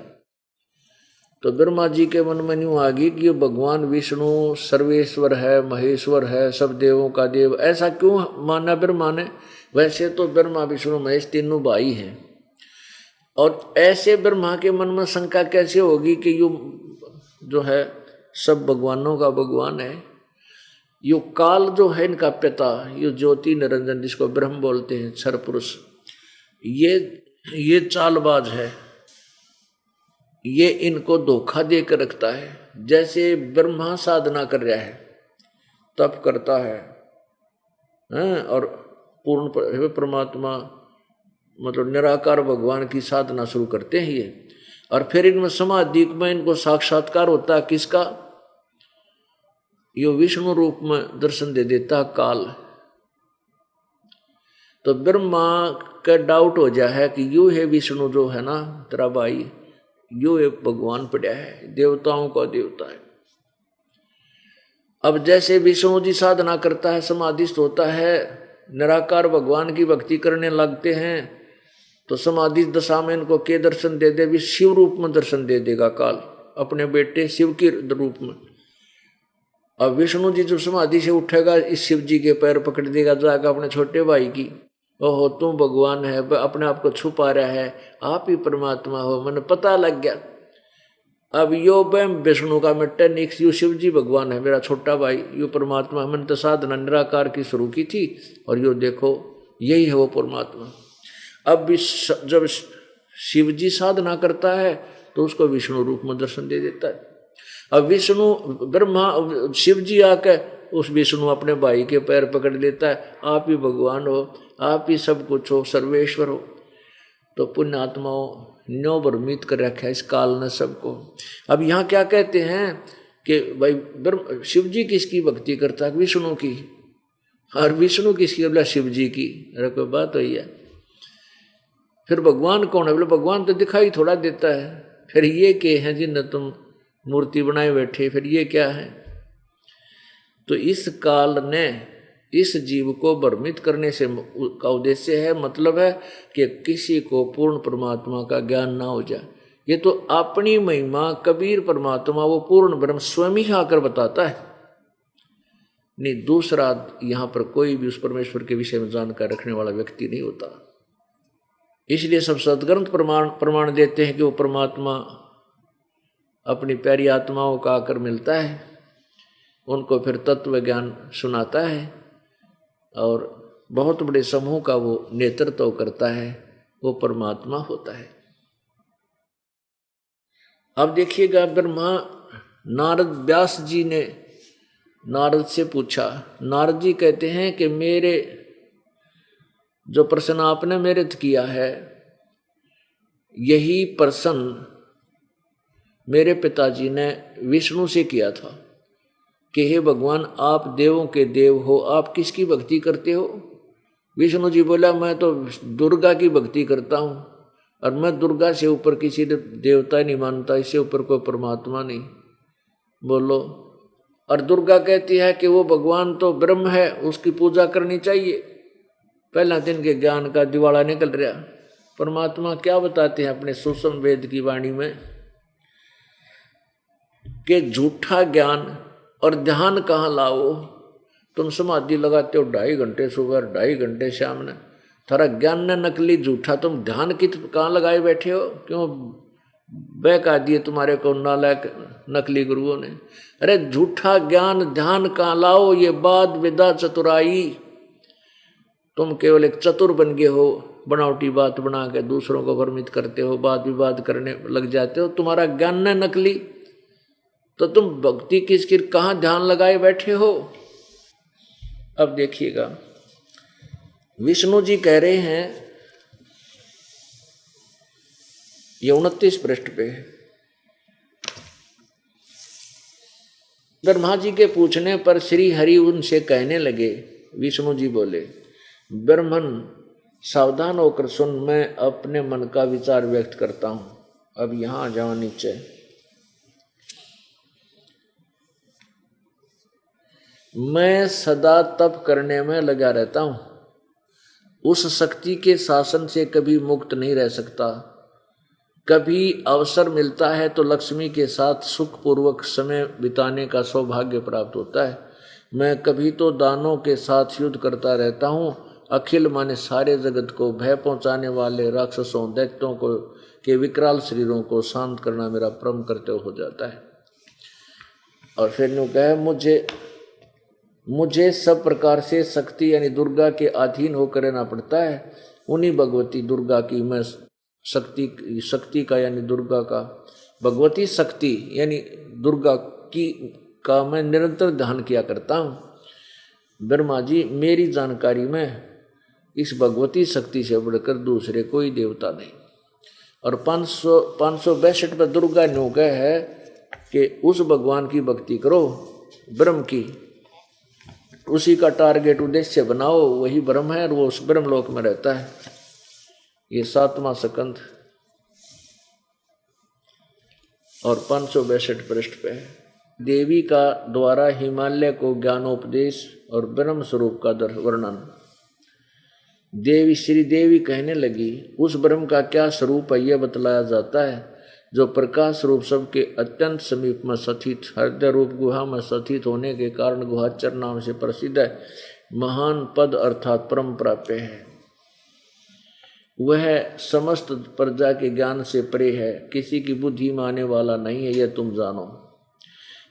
[SPEAKER 2] तो ब्रह्मा जी के मन में यूँ आ गई कि ये भगवान विष्णु सर्वेश्वर है, महेश्वर है, सब देवों का देव। ऐसा क्यों माना ब्रह्मा ने? वैसे तो ब्रह्मा विष्णु महेश तीनों भाई हैं, और ऐसे ब्रह्मा के मन में शंका कैसे होगी कि यो जो है सब भगवानों का भगवान है। यो काल जो है इनका पिता, यो ज्योति निरंजन जिसको ब्रह्म बोलते हैं, क्षर पुरुष, ये चालबाज है, ये इनको धोखा दे कर रखता है। जैसे ब्रह्मा साधना कर रहा है, तप करता है, और पूर्ण परमात्मा मतलब निराकार भगवान की साधना शुरू करते हैं ये, और फिर इनमें समाधि में इनको साक्षात्कार होता है किसका? यो विष्णु रूप में दर्शन दे देता काल। तो ब्रह्मा का डाउट हो जाए है कि यू है विष्णु जो है ना तेरा भाई, यो एक भगवान पड़ा है, देवताओं का देवता है। अब जैसे विष्णु जी साधना करता है, समाधिस्थ होता है, निराकार भगवान की भक्ति करने लगते हैं, तो समाधि दशा में इनको के दर्शन दे दे? शिव रूप में दर्शन दे देगा काल, अपने बेटे शिव के रूप में। अब विष्णु जी जब समाधि से उठेगा, इस शिव जी के पैर पकड़ देगा जाकर अपने छोटे भाई की, ओहो तुम भगवान है, अपने आप को छुपा रहा है, आप ही परमात्मा हो, मैंने पता लग गया। अब यो विष्णु का मिट्टे निक्स, यू शिव जी भगवान है, मेरा छोटा भाई, यो परमात्मा। मैंने तो साधना निराकार की शुरू की थी, और यो देखो यही है वो परमात्मा। अब जब शिव जी साधना करता है तो उसको विष्णु रूप में दर्शन दे देता है। अब विष्णु ब्रह्मा शिव जी आकर उस विष्णु अपने भाई के पैर पकड़ लेता है, आप ही भगवान हो, आप ही सब कुछ हो, सर्वेश्वर हो। तो पुण्य आत्माओं न्यो भ्रमित कर रखा है इस काल ने सबको। अब यहाँ क्या कहते हैं कि भाई शिव जी किसकी भक्ति करता है? विष्णु की। और विष्णु किसकी? बोला शिव जी की। अरे कोई बात हुई है। फिर भगवान कौन है? बोले भगवान तो दिखाई थोड़ा देता है। फिर ये के हैं जिन्हें तुम मूर्ति बनाए बैठे, फिर ये क्या है? तो इस काल ने इस जीव को भ्रमित करने से का उद्देश्य है, मतलब है कि किसी को पूर्ण परमात्मा का ज्ञान ना हो जाए। ये तो अपनी महिमा कबीर परमात्मा वो पूर्ण ब्रह्म स्वयं ही आकर बताता है, नहीं दूसरा यहां पर कोई भी उस परमेश्वर के विषय में जानकारी रखने वाला व्यक्ति नहीं होता। इसलिए सब सदग्रंथ प्रमाण देते हैं कि वो परमात्मा अपनी प्यारी आत्माओं का आकर मिलता है, उनको फिर तत्व ज्ञान सुनाता है और बहुत बड़े समूह का वो नेतृत्व करता है, वो परमात्मा होता है। अब देखिएगा, ब्रह्मा नारद व्यास जी ने नारद से पूछा। नारद जी कहते हैं कि मेरे जो प्रश्न आपने मेरे किया है, यही प्रश्न मेरे पिताजी ने विष्णु से किया था कि हे भगवान, आप देवों के देव हो, आप किसकी भक्ति करते हो? विष्णु जी बोला, मैं तो दुर्गा की भक्ति करता हूँ और मैं दुर्गा से ऊपर किसी देवता नहीं मानता, इससे ऊपर कोई परमात्मा नहीं। बोलो। और दुर्गा कहती है कि वो भगवान तो ब्रह्म है, उसकी पूजा करनी चाहिए। पहला दिन के ज्ञान का दिवाला निकल रहा। परमात्मा क्या बताते हैं अपने सूक्ष्म वेद की वाणी में कि झूठा ज्ञान और ध्यान कहाँ लाओ? तुम समाधि लगाते हो 2.5 घंटे सुबह, 2.5 घंटे शाम ने, थारा ज्ञान ने नकली झूठा, तुम ध्यान की कहाँ लगाए बैठे हो? क्यों बहका दिए तुम्हारे को नालायक नकली गुरुओं ने? अरे झूठा ज्ञान ध्यान कहाँ लाओ? ये बात विदा चतुराई। तुम केवल एक चतुर बन गए हो, बनावटी बात बना के दूसरों को भ्रमित करते हो, वाद विवाद करने लग जाते हो, तुम्हारा ज्ञान न नकली, तो तुम भक्ति किसकी कहाँ ध्यान लगाए बैठे हो? अब देखिएगा, विष्णु जी कह रहे हैं, ये 29 पृष्ठ पे है। ब्रह्मा जी के पूछने पर श्री हरि उनसे कहने लगे, विष्णु जी बोले, ब्रह्मन सावधान होकर सुन, मैं अपने मन का विचार व्यक्त करता हूं। अब यहां जाओ नीचे। मैं सदा तप करने में लगा रहता हूं, उस शक्ति के शासन से कभी मुक्त नहीं रह सकता। कभी अवसर मिलता है तो लक्ष्मी के साथ सुखपूर्वक समय बिताने का सौभाग्य प्राप्त होता है। मैं कभी तो दानों के साथ युद्ध करता रहता हूँ। अखिल माने सारे जगत को भय पहुँचाने वाले राक्षसों दैत्यों को के विकराल शरीरों को शांत करना मेरा परम कर्तव्य हो जाता है। और फिर न्यू कहे, मुझे सब प्रकार से शक्ति यानी दुर्गा के अधीन होकर रहना पड़ता है। उन्हीं भगवती दुर्गा की मैं शक्ति का यानी दुर्गा का, भगवती शक्ति यानी दुर्गा की का मैं निरंतर ध्यान किया करता हूँ। ब्रह्मा जी, मेरी जानकारी में इस भगवती शक्ति से बढ़कर दूसरे कोई देवता नहीं। और 562 पर दुर्गा ने कहा है कि उस भगवान की भक्ति करो, ब्रह्म की, उसी का टारगेट उद्देश्य बनाओ, वही ब्रह्म है और वो उस ब्रह्म लोक में रहता है। ये 7वां स्कंध और 562 पृष्ठ पे है। देवी का द्वारा हिमालय को ज्ञानोपदेश और ब्रह्म स्वरूप का वर्णन। देवी श्री देवी कहने लगी, उस ब्रह्म का क्या स्वरूप है यह बतलाया जाता है, जो प्रकाश रूप सबके अत्यंत समीप में स्थित, हृदय रूप गुहा में स्थित होने के कारण गुहाचर नाम से प्रसिद्ध है। महान पद अर्थात परम प्राप्य है। वह समस्त प्रजा के ज्ञान से परे है, किसी की बुद्धि में आने वाला नहीं है, यह तुम जानो।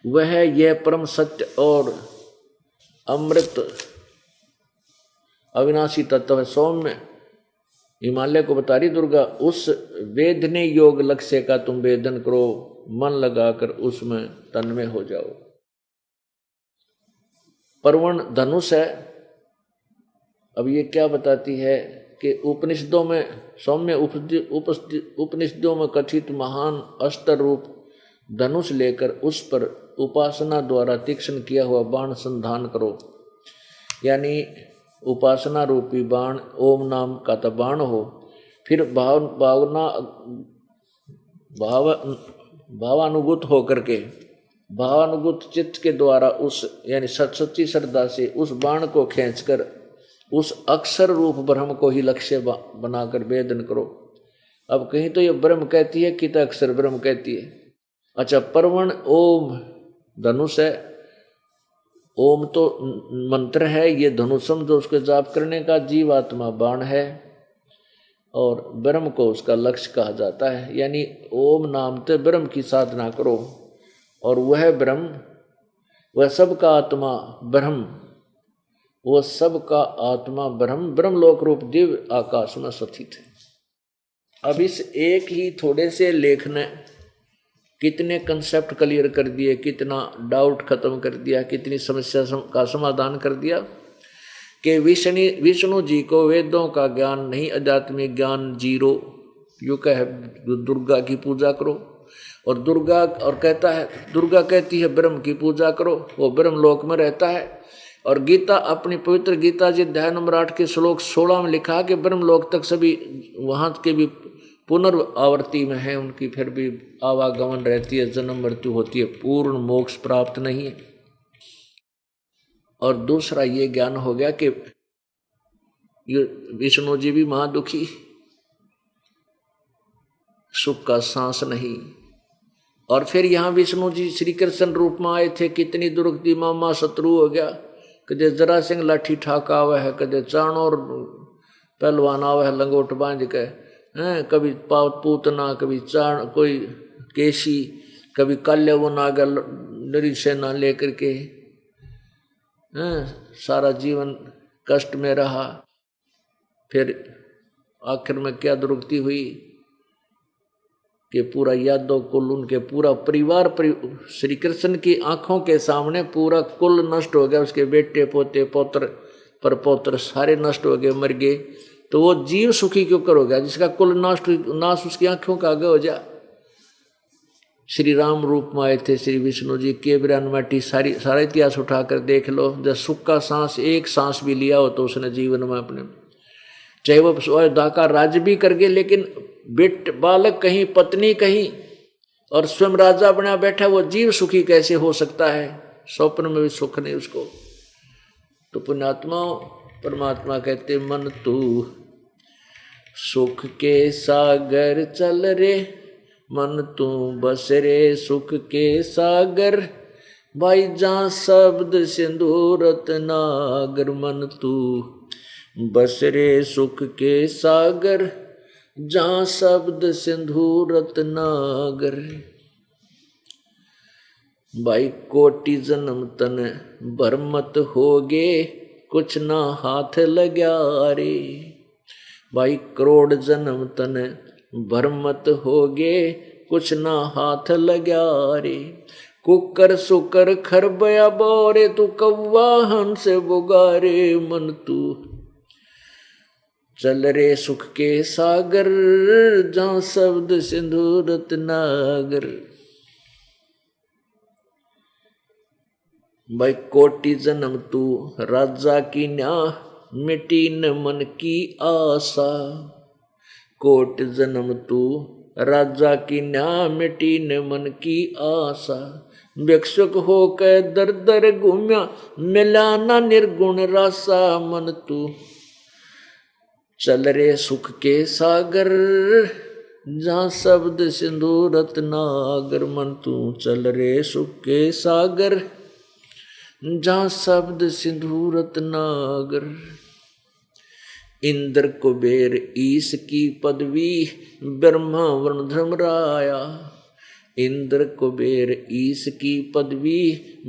[SPEAKER 2] वह यह परम सत्य और अमृत अविनाशी तत्व है। सौम्य हिमालय को बता रही दुर्गा, उस वेदने योग लक्ष्य का तुम वेदन करो, मन लगाकर उसमें तन्मय हो जाओ। पर्वण धनुष है। अब ये क्या बताती है कि उपनिषदों में, सौम्य उपनिषदों में कथित महान अस्त्र रूप धनुष लेकर उस पर उपासना द्वारा तीक्ष्ण किया हुआ बाण संधान करो। यानी उपासना रूपी बाण ओम नाम का तो बाण हो, फिर भावानुगुत होकर के भावानुगुत चित्त के द्वारा उस यानी सच्ची श्रद्धा से उस बाण को खींचकर उस अक्षर रूप ब्रह्म को ही लक्ष्य बनाकर वेदन करो। अब कहीं तो ये ब्रह्म कहती है, कि तो अक्षर ब्रह्म कहती है। अच्छा, परवण ओम धनुष है, ओम तो मंत्र है, ये धनुषम जो उसके जाप करने का जीवात्मा बाण है, और ब्रह्म को उसका लक्ष्य कहा जाता है। यानी ओम नाम से ब्रह्म की साधना करो, और वह ब्रह्म, वह सबका आत्मा ब्रह्म, वह सबका आत्मा ब्रह्म ब्रह्मलोक रूप दिव्य आकाश में स्थित है। अब इस एक ही थोड़े से लेख ने कितने कंसेप्ट क्लियर कर दिए, कितना डाउट खत्म कर दिया, कितनी समस्या का समाधान कर दिया कि विष्णु जी को वेदों का ज्ञान नहीं, आध्यात्मिक ज्ञान जीरो। यू कहे दुर्गा की पूजा करो, और दुर्गा और कहता है, दुर्गा कहती है ब्रह्म की पूजा करो, वो ब्रह्म लोक में रहता है। और गीता, अपनी पवित्र गीता जी अध्याय नंबर 8 के श्लोक 16 में लिखा कि ब्रह्म लोक तक सभी वहां के भी पुनर्आवर्ती में है, उनकी फिर भी आवागमन रहती है, जन्म मृत्यु होती है, पूर्ण मोक्ष प्राप्त नहीं है। और दूसरा ये ज्ञान हो गया कि विष्णु जी भी महादुखी, सुख का सांस नहीं। और फिर यहाँ विष्णु जी श्री कृष्ण रूप में आए थे, कितनी दुर्गति मामा शत्रु हो गया, कदे जरा सिंह लाठी ठाका हुआ है, कदे चाणोर पहलवान आवा है लंगोट बांध के, कभी पूतना, कभी चाण कोई केशी, कभी काल्य वो नागा नरी सेना लेकर के, सारा जीवन कष्ट में रहा। फिर आखिर में क्या दुर्गति हुई कि पूरा यादव कुल, उनके पूरा परिवार श्री कृष्ण की आंखों के सामने पूरा कुल नष्ट हो गया, उसके बेटे पोते पौत्र पर पौत्र सारे नष्ट हो गए, मर गए। तो वो जीव सुखी क्यों करोगे जिसका कुल नाश उसकी आंखों का आगे हो जा। श्री राम रूप में आए थे श्री विष्णु जी, के बिरानमाटी सारा इतिहास उठाकर देख लो, जब सुख का सांस एक सांस भी लिया हो तो उसने जीवन में अपने, चाहे वो अयोध्या का राज भी कर गए, लेकिन बेट बालक कहीं, पत्नी कहीं, और स्वयं राजा बना बैठा, वो जीव सुखी कैसे हो सकता है? स्वप्न में भी सुख नहीं उसको। तो पुण्यात्मा परमात्मा कहते, मन तू सुख के सागर चल रे, मन तू बस रे सुख के सागर, भाई जहाँ शब्द सिंधु रत्नागर, मन तू बस रे सुख के सागर, जहाँ शब्द सिंधु रत्नागर। भाई कोटि जन्म तन भरमत होगे, कुछ ना हाथ लग्या रे। भाई करोड़ जन्म तन भरमत होगे, कुछ ना हाथ लग्या रे। कुकर सुकर खरबया बोरे, तू कौवा हंस बुगारे, मन तू चल रे सुख के सागर, जहाँ शब्द सिंधु रत्नागर। भाई कोटि जन्म तू राजा की न्या, मिटी न मन की आशा। कोट जन्म तू राजा की न्या, मिटी न मन की आशा। भिक्षुक होकर दर दर घूम्या, मिला ना निर्गुण रासा, मन तू चल रे सुख के सागर, जहाँ शब्द सिंधु रत्नागर। मन तू चल रे सुख के सागर, जहाँ शब्द सिंधु रत्नागर। इंद्र कुबेर ईश की पदवी, ब्रह्मा वरुण धर्मराया। इंद्र कुबेर ईश की पदवी,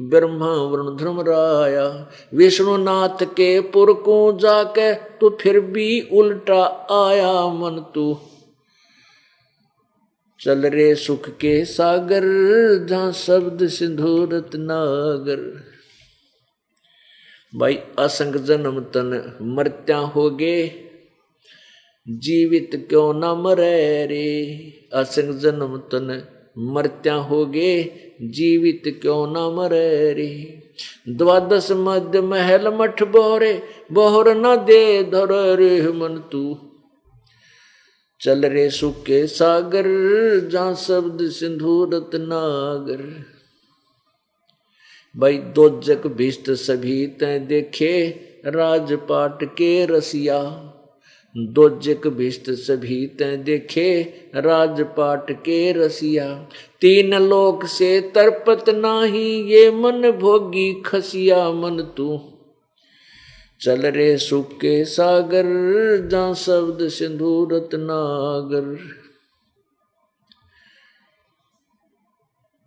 [SPEAKER 2] ब्रह्मा वरुण धर्मराया। विष्णुनाथ के पुर को जाके, तो फिर भी उल्टा आया। मन तू चल रे सुख के सागर, जहाँ शब्द सिंधु रत्नागर। भाई असंग जन्म तन मरत्या होगे, जीवित क्यों न मरे रे। असंग जन्म तन मरत्या होगे जीवित क्यों न मरे रे। द्वादश मध्य महल मठ बोरे बोहर न दे धर रे मन तू। चल रे सुख के सागर जहाँ शब्द सिंधु रत्नागर। भाई दोजक भिष्ट सभी तय देखे राजपाट के रसिया। दोजक भिष्ट सभी तय देखे राजपाट के रसिया। तीन लोक से तरपत नाही ये मन भोगी खसिया मन तू। चल रे सुख के सागर जहाँ शब्द सिंधु रत्नागर।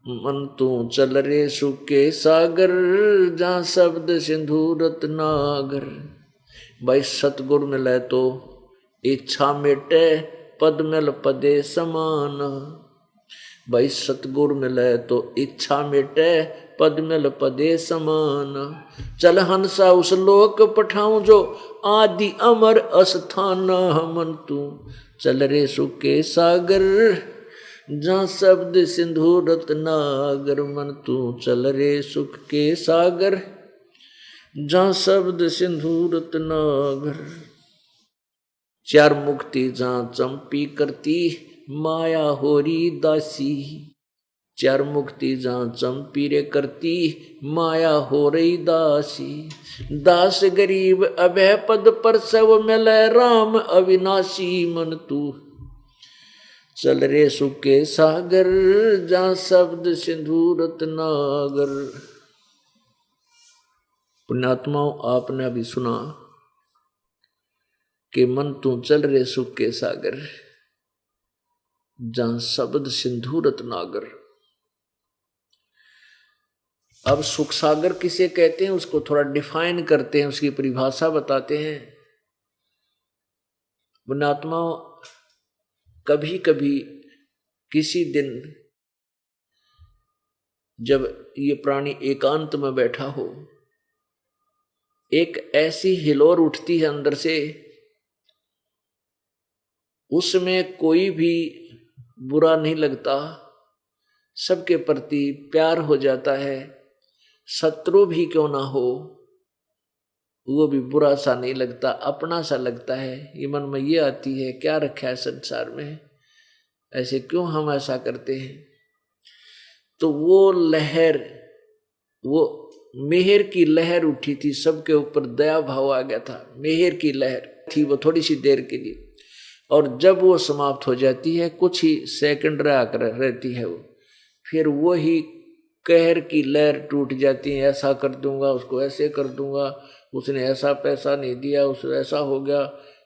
[SPEAKER 2] मन तू चल रे सुख के सागर जहाँ शब्द सिंधु रत्नागर। भाई सतगुरु मिले तो इच्छा मिटे पद मिल पदे समान। भाई सतगुरु मिले तो इच्छा मिटे पद मिल पदे समान। चल हंसा उस लोक पठाऊं जो आदि अमर अस्थान। मन तू चल रे सुख के सागर जहाँ शब्द सिंधु रत्नागर। मन तू चल रे सुख के सागर जहाँ शब्द सिंधु रत्नागर। चार मुक्ति जहाँ चंपी करती माया होरी दासी। चार मुक्ति जहाँ चंपी रे करती माया हो रही दासी। दास गरीब अभय पद पर सब मिले राम अविनाशी। मन तू चल रे सुख के सागर जहाँ शब्द सिंधु रत्नागर। पुण्यात्माओं आपने अभी सुना कि मन तू चल रे सुख के सागर जहाँ शब्द सिंधु रत्नागर। अब सुख सागर किसे कहते हैं उसको थोड़ा डिफाइन करते हैं, उसकी परिभाषा बताते हैं। पुण्यात्माओं कभी कभी किसी दिन जब ये प्राणी एकांत में बैठा हो, एक ऐसी हिलोर उठती है अंदर से, उसमें कोई भी बुरा नहीं लगता, सबके प्रति प्यार हो जाता है। शत्रु भी क्यों ना हो वो भी बुरा सा नहीं लगता, अपना सा लगता है। ये मन में ये आती है क्या रखा है संसार में, ऐसे क्यों हम ऐसा करते हैं। तो वो लहर, वो मेहर की लहर उठी थी, सबके ऊपर दया भाव आ गया था। मेहर की लहर थी वो थोड़ी सी देर के लिए, और जब वो समाप्त हो जाती है कुछ ही सेकंड रहती है वो, फिर वो ही कहर की लहर टूट जाती है। ऐसा कर दूंगा, उसको ऐसे कर दूंगा, उसने ऐसा पैसा नहीं दिया, उसको ऐसा हो गया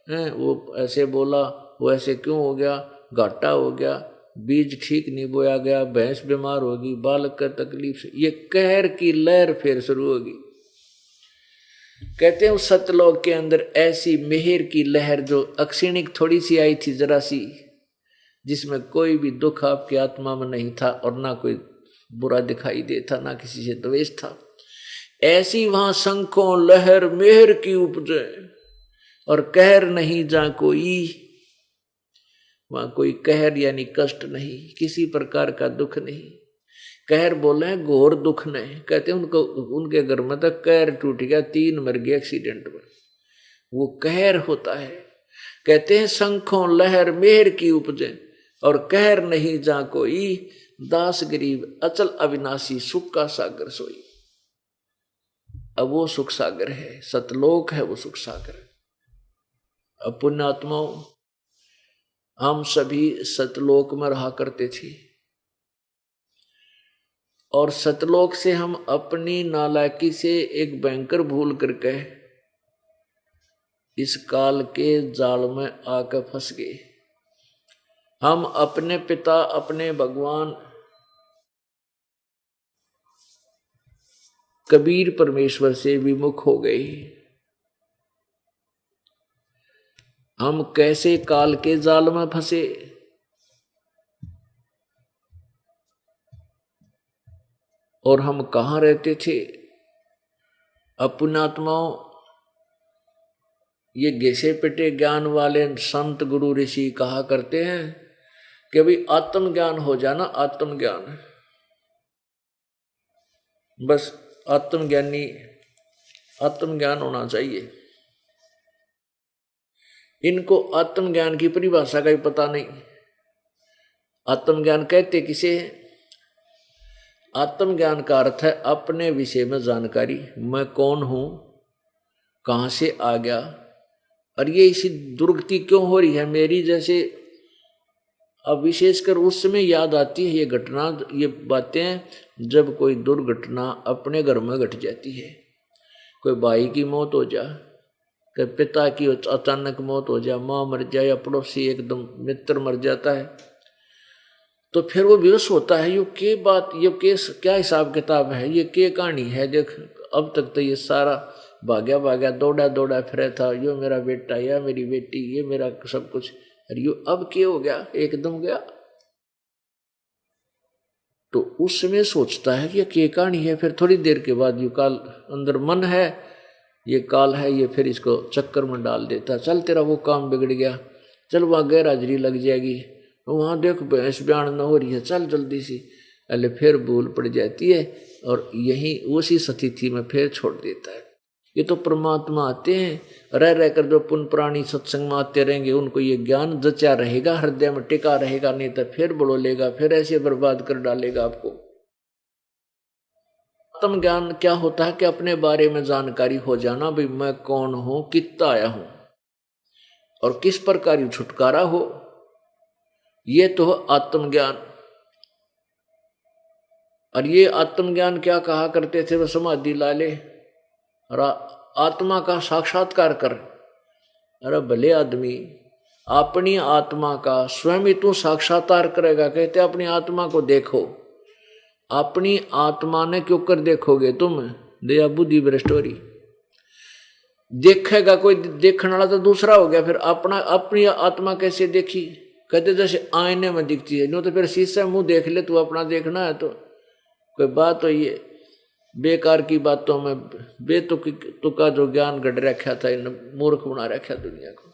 [SPEAKER 2] है, वो ऐसे बोला, वो ऐसे क्यों हो गया, घाटा हो गया, बीज ठीक नहीं बोया गया, भैंस बीमार होगी, बालक का तकलीफ से, ये कहर की लहर फिर शुरू होगी। कहते हैं उस सतलोक के अंदर ऐसी मेहर की लहर जो अक्षणिक थोड़ी सी आई थी, जरा सी, जिसमें कोई भी दुख आपकी आत्मा में नहीं था और ना कोई बुरा दिखाई देता, ना किसी से द्वेष था। ऐसी वहां शंखों लहर मेहर की उपजे और कहर नहीं जा कोई। वहां कोई कहर यानी कष्ट नहीं, किसी प्रकार का दुख नहीं। कहर बोले घोर दुख नहीं। कहते उनको, उनके घर में तक कहर टूट गया, 3 मर गए एक्सीडेंट में, वो कहर होता है। कहते हैं शंखों लहर मेहर की उपजे और कहर नहीं जा कोई। दास गरीब अचल अविनाशी सुख का सागर सोई। अब वो सुख सागर है, सतलोक है वो सुख सागर। अब पुण्यात्माओं हम सभी सतलोक में रहा करते थे, और सतलोक से हम अपनी नालायकी से एक भयंकर भूल करके इस काल के जाल में आकर फंस गए। हम अपने पिता, अपने भगवान कबीर परमेश्वर से विमुख हो गए। हम कैसे काल के जाल में फंसे। और हम कहाँ रहते थे। पुण्यात्माओं ये घिसे पिटे ज्ञान वाले संत गुरु ऋषि कहा करते हैं कि भाई आत्मज्ञान हो जाना, आत्मज्ञान, बस आत्मज्ञानी, आत्मज्ञान होना चाहिए। इनको आत्मज्ञान की परिभाषा का ही पता नहीं। आत्मज्ञान कहते किसे है? आत्मज्ञान का अर्थ है अपने विषय में जानकारी, मैं कौन हूं, कहां से आ गया, और ये इसी दुर्गति क्यों हो रही है मेरी। जैसे अब विशेषकर उस समय याद आती है ये घटना, ये बातें जब कोई दुर्घटना अपने घर में घट जाती है। कोई भाई की मौत हो जा, कोई पिता की अचानक मौत हो जा, माँ मर जाए या पड़ोसी एकदम मित्र मर जाता है, तो फिर वो बेहोश होता है। ये के बात, ये केस क्या हिसाब किताब है, ये के कहानी है। देख अब तक तो ये सारा भाग्या भाग्या दौड़ा दौड़ा फिर था, यो मेरा बेटा या मेरी बेटी, ये मेरा सब कुछ, अरे यो अब क्या हो गया, एकदम गया। तो उस समय सोचता है कि ये के कहानी है। फिर थोड़ी देर के बाद ये काल अंदर मन है, ये काल है, ये फिर इसको चक्कर में डाल देता। चल तेरा वो काम बिगड़ गया, चल वहाँ गैर हाजिरी लग जाएगी, वहाँ देख भैंस ब्याण न हो रही है, चल जल्दी सी। अरे फिर भूल पड़ जाती है और यही उसी स्थिति में फिर छोड़ देता है। ये तो परमात्मा आते हैं, रह रहकर जो पुण्य प्राणी सत्संग में आते रहेंगे, उनको ये ज्ञान जचा रहेगा, हृदय में टिका रहेगा, नहीं तो फिर बड़ोलेगा, फिर ऐसे बर्बाद कर डालेगा आपको। आत्म ज्ञान क्या होता है कि अपने बारे में जानकारी हो जाना, भाई मैं कौन हूं, कितना आया हूं और किस प्रकार छुटकारा हो, ये तो आत्मज्ञान। और ये आत्मज्ञान क्या कहा करते थे, वह समाधि ला ले और आत्मा का साक्षात्कार कर। अरे भले आदमी, अपनी आत्मा का स्वयं ही तू साक्षात्कार करेगा। कहते अपनी आत्मा को देखो। अपनी आत्मा ने क्यों कर देखोगे तुम, दया बुद्धि भ्रष्ट हो रही। देखेगा कोई, देखने वाला तो दूसरा हो गया, फिर अपनी आत्मा कैसे देखी। कहते जैसे आईने में दिखती है, नो तो फिर शीशे मुंह देख ले, तू अपना देखना है तो कोई बात हो। ये बेकार की बातों में बेतुका जो ज्ञान गढ़ रखा था, इन मूर्ख बना रखा दुनिया को।